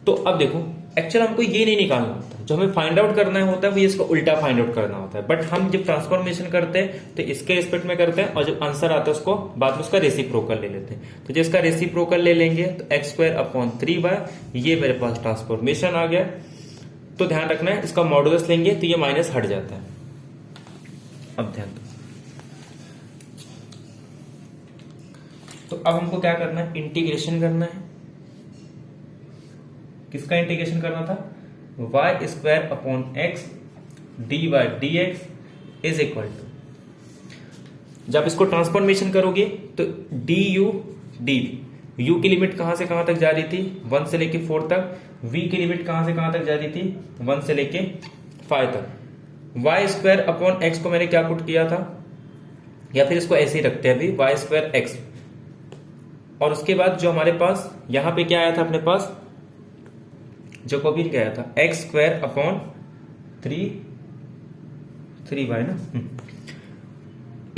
तो अब देखो एक्चुअल हमको ये नहीं निकालना होता, जो हमें फाइंड आउट करना होता है वो इसका उल्टा फाइंड आउट करना होता है। बट हम जब ट्रांसफॉर्मेशन करते हैं तो इसके रिस्पेक्ट में करते हैं, और जब आंसर आता है उसको बाद में उसका रेसिप्रोकल ले लेते हैं। तो जब इसका रेसिप्रोकल ले लेंगे तो एक्स स्क्वायर अपॉन 3y, ये मेरे पास ट्रांसफॉर्मेशन आ गया। तो ध्यान रखना है, इसका मॉडुलस लेंगे तो ये माइनस हट जाता है। अब ध्यान दो, तो अब हमको क्या करना है, इंटीग्रेशन करना है। किसका इंटीग्रेशन करना था, y square upon x d by d x is equal to, जब इसको ट्रांसफॉर्मेशन करोगे तो d u d v, u की लिमिट कहां से कहां तक जा रही थी 1 से लेके 4 तक, v की लिमिट कहां से कहां तक जा रही थी 1 से लेके 5 तक। y स्क्वायर अपॉन एक्स को मैंने क्या पुट किया था, या फिर इसको ऐसे ही रखते हैं अभी, y स्क्वायर एक्स, और उसके बाद जो हमारे पास यहां पे क्या आया था अपने पास, जैकोबियन क्या आया था, एक्स स्क्वायर अपॉन 3y ना,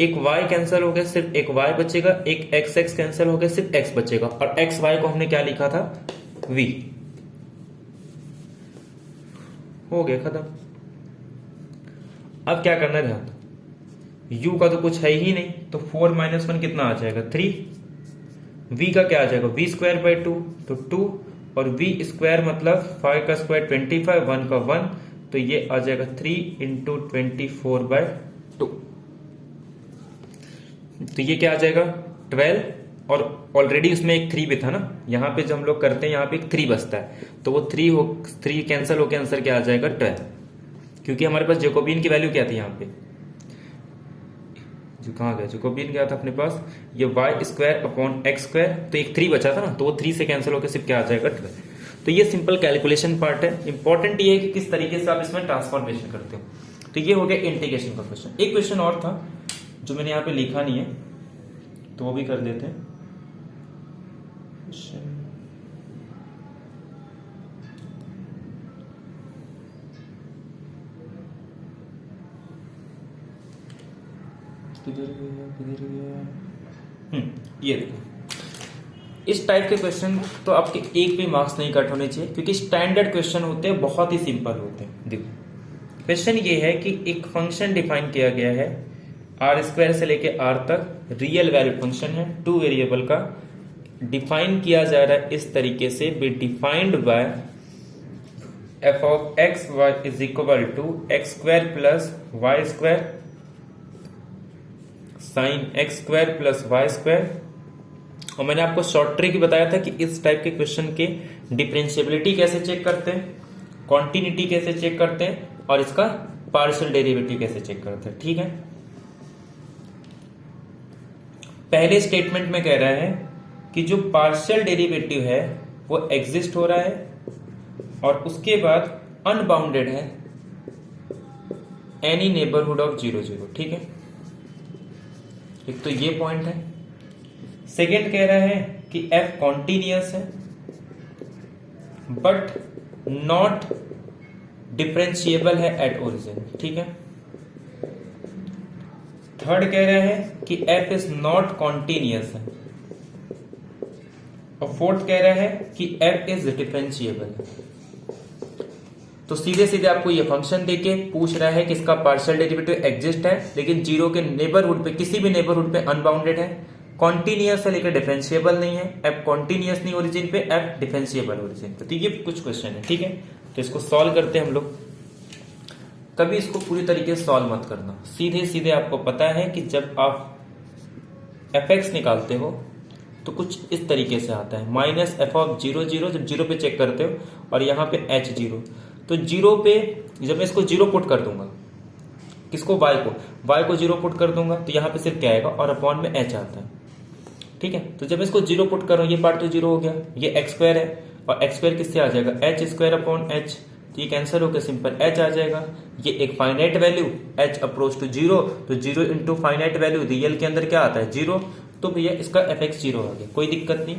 एक y कैंसिल हो गया, सिर्फ एक y बचेगा, एक x कैंसिल हो गया, सिर्फ x बचेगा, और x y को हमने क्या लिखा था v, हो गया खत्म। अब क्या करना है ध्यान, u का तो कुछ है ही नहीं, तो 4 - 1 कितना आ जाएगा 3, v का क्या आ जाएगा v स्क्वायर बाई 2, तो 2, और v स्क्वायर मतलब 5 का स्क्वायर 25, 1 का 1, तो ये आ जाएगा 3 × 24 बाई 2, तो ये क्या आ जाएगा 12, और ऑलरेडी उसमें एक 3 भी था ना, यहाँ पे जब हम लोग करते हैं यहाँ पे एक 3 बचता है, तो वो 3 कैंसिल होकर आंसर क्या आ जाएगा 12, क्योंकि हमारे पास जैकोबियन की वैल्यू क्या थी यहाँ पे, जो कहाँ गया जैकोबियन क्या था अपने पास, ये y square upon x square, तो एक 3 बचा था ना, तो वो 3 से कैंसिल होकर सिर्फ क्या आ जाएगा 12। तो ये सिंपल कैलकुलेशन पार्ट है। इंपॉर्टेंट ये है कि किस तरीके से आप इसमें ट्रांसफॉर्मेशन करते हो। तो ये हो गया इंटीग्रेशन का क्वेश्चन। एक क्वेश्चन और था जो मैंने यहाँ पे लिखा नहीं है, तो वो भी कर देते हैं। ये देखो, इस टाइप के क्वेश्चन तो आपके एक भी मार्क्स नहीं कट होने चाहिए, क्योंकि स्टैंडर्ड क्वेश्चन होते हैं, बहुत ही सिंपल होते हैं। देखो क्वेश्चन ये है कि एक फंक्शन डिफाइन किया गया है आर स्क्वायर से लेके आर तक, रियल वैल्यूड फंक्शन है, 2 वेरिएबल का, डिफाइन किया जा रहा है इस तरीके से, be defined by f of x y is equal to x square plus Y square sine x square plus Y square. और मैंने आपको शॉर्ट ट्रिक बताया था कि इस टाइप के क्वेश्चन के डिफरेंशिएबिलिटी कैसे चेक करते हैं, कॉन्टिन्यूटी कैसे चेक करते हैं, और इसका पार्शियल डेरिवेटिव कैसे चेक करते हैं। ठीक है, पहले स्टेटमेंट में कह रहा है कि जो पार्शियल डेरिवेटिव है वो एग्जिस्ट हो रहा है, और उसके बाद अनबाउंडेड है एनी नेबरहुड ऑफ 0 0। ठीक है, एक तो ये पॉइंट है। सेकेंड कह रहा है कि f कॉन्टिन्यूअस है बट नॉट डिफरेंशिएबल है एट ओरिजिन। ठीक है, थर्ड कह रहा है कि f इज नॉट कॉन्टिन्यूअस है, और फोर्थ कह रहा है कि f इज डिफरेंशिएबल है। तो सीधे सीधे आपको ये फंक्शन देके पूछ रहा है कि इसका पार्शियल डेरिवेटिव एग्जिस्ट है, लेकिन 0 के नेबरहुड पे, किसी भी नेबरहुड पे अनबाउंडेड है, कॉन्टिन्यूअस है लेकिन डिफरेंशिएबल नहीं है, f कॉन्टिन्यूअस नहीं ओरिजिन पे, f डिफरेंशिएबल ओरिजिन पे। तो ये कुछ क्वेश्चन है। ठीक है, तो इसको सॉल्व करते हैं हम लोग। कभी इसको पूरी तरीके से सॉल्व मत करना, सीधे सीधे आपको पता है कि जब आप fx निकालते हो तो कुछ इस तरीके से आता है, माइनस एफ ऑफ 0 0, जब 0 पे चेक करते हो, और यहाँ पे h0, तो 0 पे जब मैं इसको 0 पुट कर दूंगा, किसको, y को 0 पुट कर दूंगा, तो यहाँ पे सिर्फ क्या आएगा, और अपॉन में h आता है। ठीक है, तो जब मैं इसको 0 पुट कर रहा हूँ, ये पार्ट तो 0 हो गया, ये x स्क्वायर है, और x स्क्वायर किससे आ जाएगा, h स्क्वायर अपॉन h, तो ये कैंसिल होकर सिंपल h आ जाएगा। ये एक finite value h approach to 0, तो 0 इंटू फाइनाइट वैल्यू, रियल के अंदर क्या आता है 0, तो भैया इसका fx 0 आ गया, कोई दिक्कत नहीं।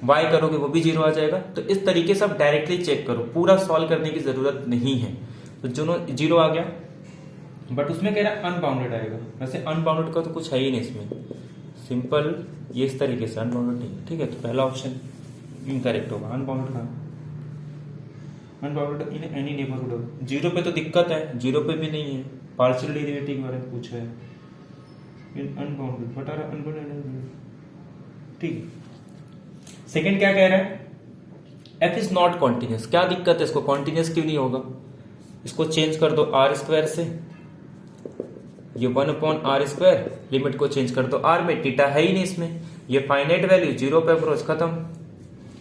y करोगे वो भी 0 आ जाएगा। तो इस तरीके से आप डायरेक्टली चेक करो, पूरा सॉल्व करने की जरूरत नहीं है। तो दोनों 0 आ गया, बट उसमें कह रहा है अनबाउंडेड आएगा। वैसे अनबाउंडेड का तो कुछ है ही नहीं इसमें, सिंपल ये इस तरीके से अनबाउंडेड नहीं। ठीक है, तो पहला ऑप्शन इनकरेक्ट होगा। अनबाउंडेड का अनबाउंडेड इन एनी नेबरहुड, 0 पे तो दिक्कत है, 0 पे भी नहीं है, पार्शियल डेरिवेटिव के बारे में पूछा है, इन अनबाउंडेड बट आर अनबाउंडेड। ठीक, सेकंड क्या कह रहा है, f इज नॉट कॉन्टिन्यूस। क्या दिक्कत है इसको, कॉन्टिन्यूस क्यों नहीं होगा, इसको चेंज कर दो आर स्क्वायर से, ये 1 अपॉन आर स्क्वायर, लिमिट को चेंज कर दो आर में, टीटा है ही नहीं इसमें, ये फाइनाइट वैल्यू 0 पे अप्रोच, खत्म,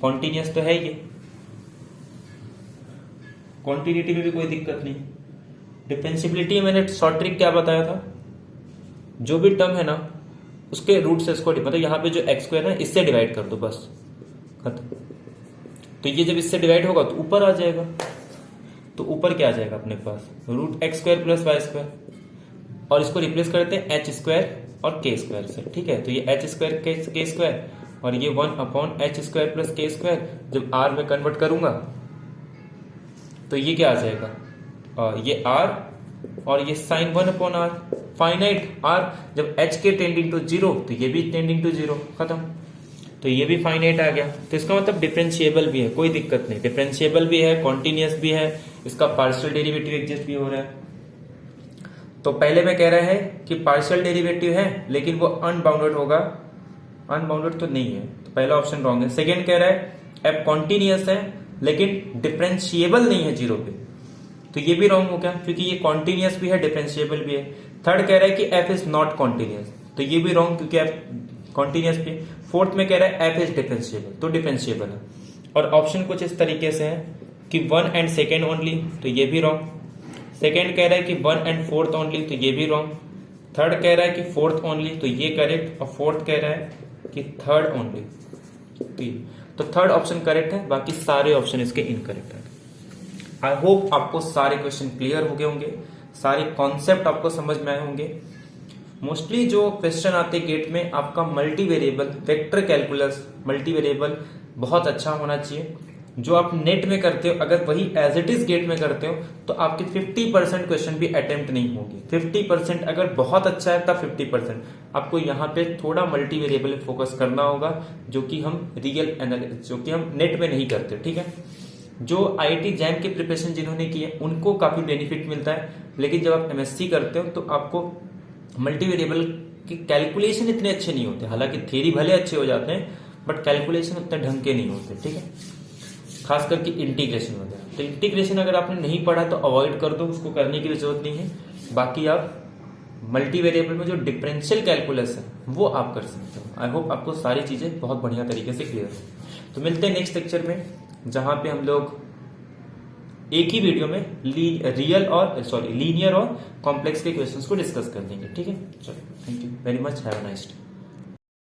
कॉन्टिन्यूस तो है ये, कॉन्टिन्यूटी में भी कोई दिक्कत नहीं। डिफरेंशिएबिलिटी में मैंने शॉर्ट ट्रिक क्या बताया था, जो भी टर्म है ना उसके रूट से इसको, मतलब यहाँ पे जो एक्स स्क्वायर है इससे डिवाइड कर दो, बस खत्म। तो ये जब इससे डिवाइड होगा तो ऊपर आ जाएगा, तो ऊपर क्या आ जाएगा अपने पास, root x square plus Y square, और इसको रिप्लेस करते हैं एच स्क्वायर और के स्क्वायर से। ठीक है, तो ये एच स्क्वायर के स्क्वायर, और ये 1 अपॉन एच स्क्वायर प्लस के स्क्वायर, जब आर में कन्वर्ट करूंगा तो ये क्या आ जाएगा, ये आर, और ये sine 1 upon r, finite r, जब एच के टेंडिंग टू 0 तो ये भी टेंडिंग टू 0, खत्म। तो ये भी फाइनाइट आ गया, तो इसका मतलब डिफरेंशिएबल भी है, कोई दिक्कत नहीं, डिफरेंशिएबल भी है, कॉन्टिन्यूअस भी है, इसका पार्शियल डेरिवेटिव एग्जिस्ट भी हो रहा है। तो पहले में कह रहा है कि पार्शियल डेरिवेटिव है लेकिन वो अनबाउंडेड होगा, अनबाउंडेड तो नहीं है, तो पहला ऑप्शन रॉन्ग है। सेकेंड कह रहा है एफ कॉन्टिन्यूअस है लेकिन डिफरेंशिएबल नहीं है 0 पे, तो ये भी रॉन्ग हो गया क्योंकि ये कॉन्टिन्यूअस भी है, डिफरेंशिएबल भी है। थर्ड कह रहा है कि एफ इज नॉट कॉन्टिन्यूअस, तो ये भी रॉन्ग क्योंकि एफ कॉन्टिन्यूअस भी। फोर्थ में कह रहा है एफ इज डिफरेंशिएबल, तो डिफरेंशिएबल है। और ऑप्शन कुछ इस तरीके से है कि 1 and 2 ओनली, तो ये भी रॉन्ग। सेकेंड कह रहा है कि 1 and 4 ओनली, तो ये भी रॉन्ग। थर्ड कह रहा है कि 4th ओनली, तो ये करेक्ट। और फोर्थ कह रहा है कि 3rd ओनली, तो थर्ड ऑप्शन करेक्ट है, बाकी सारे ऑप्शन इसके इनकरेक्ट है। आई होप आपको सारे क्वेश्चन क्लियर हो गए होंगे, सारे कॉन्सेप्ट आपको समझ में आए होंगे। मोस्टली जो क्वेश्चन आते हैं गेट में, आपका multi variable vector calculus multi variable बहुत अच्छा होना चाहिए। जो आप नेट में करते हो, अगर वही एज इट इज गेट में करते हो तो आपके 50% क्वेश्चन भी अटेम्प्ट नहीं होंगे। 50% अगर बहुत अच्छा है तब 50%। आपको यहाँ पे थोड़ा मल्टी वेरिएबल फोकस करना होगा, जो कि हम जो कि हम नेट में नहीं करते, ठीक है। जो IIT जैम की प्रिपरेशन जिन्होंने की है उनको काफी बेनिफिट मिलता है, लेकिन जब आप MSc करते हो तो आपको मल्टी वेरिएबल की कैलकुलेशन इतने अच्छे नहीं होते। हालांकि थ्योरी भले अच्छे हो जाते हैं, बट कैलकुलेशन उतने ढंग के नहीं होते, ठीक है। खास करके इंटीग्रेशन वगैरह, तो इंटीग्रेशन अगर आपने नहीं पढ़ा तो अवॉइड कर दो, उसको करने की जरूरत नहीं है। बाकी आप मल्टी वेरिएबल में जो डिफरेंशियल कैलकुलस है वो आप कर सकते हो। आई होप आपको सारी चीजें बहुत बढ़िया तरीके से क्लियर हो। तो मिलते हैं नेक्स्ट लेक्चर में, जहां पे हम लोग एक ही वीडियो में लीनियर और कॉम्प्लेक्स के क्वेश्चंस को डिस्कस कर लेंगे, ठीक है। चलो, thank you very much, have a nice day.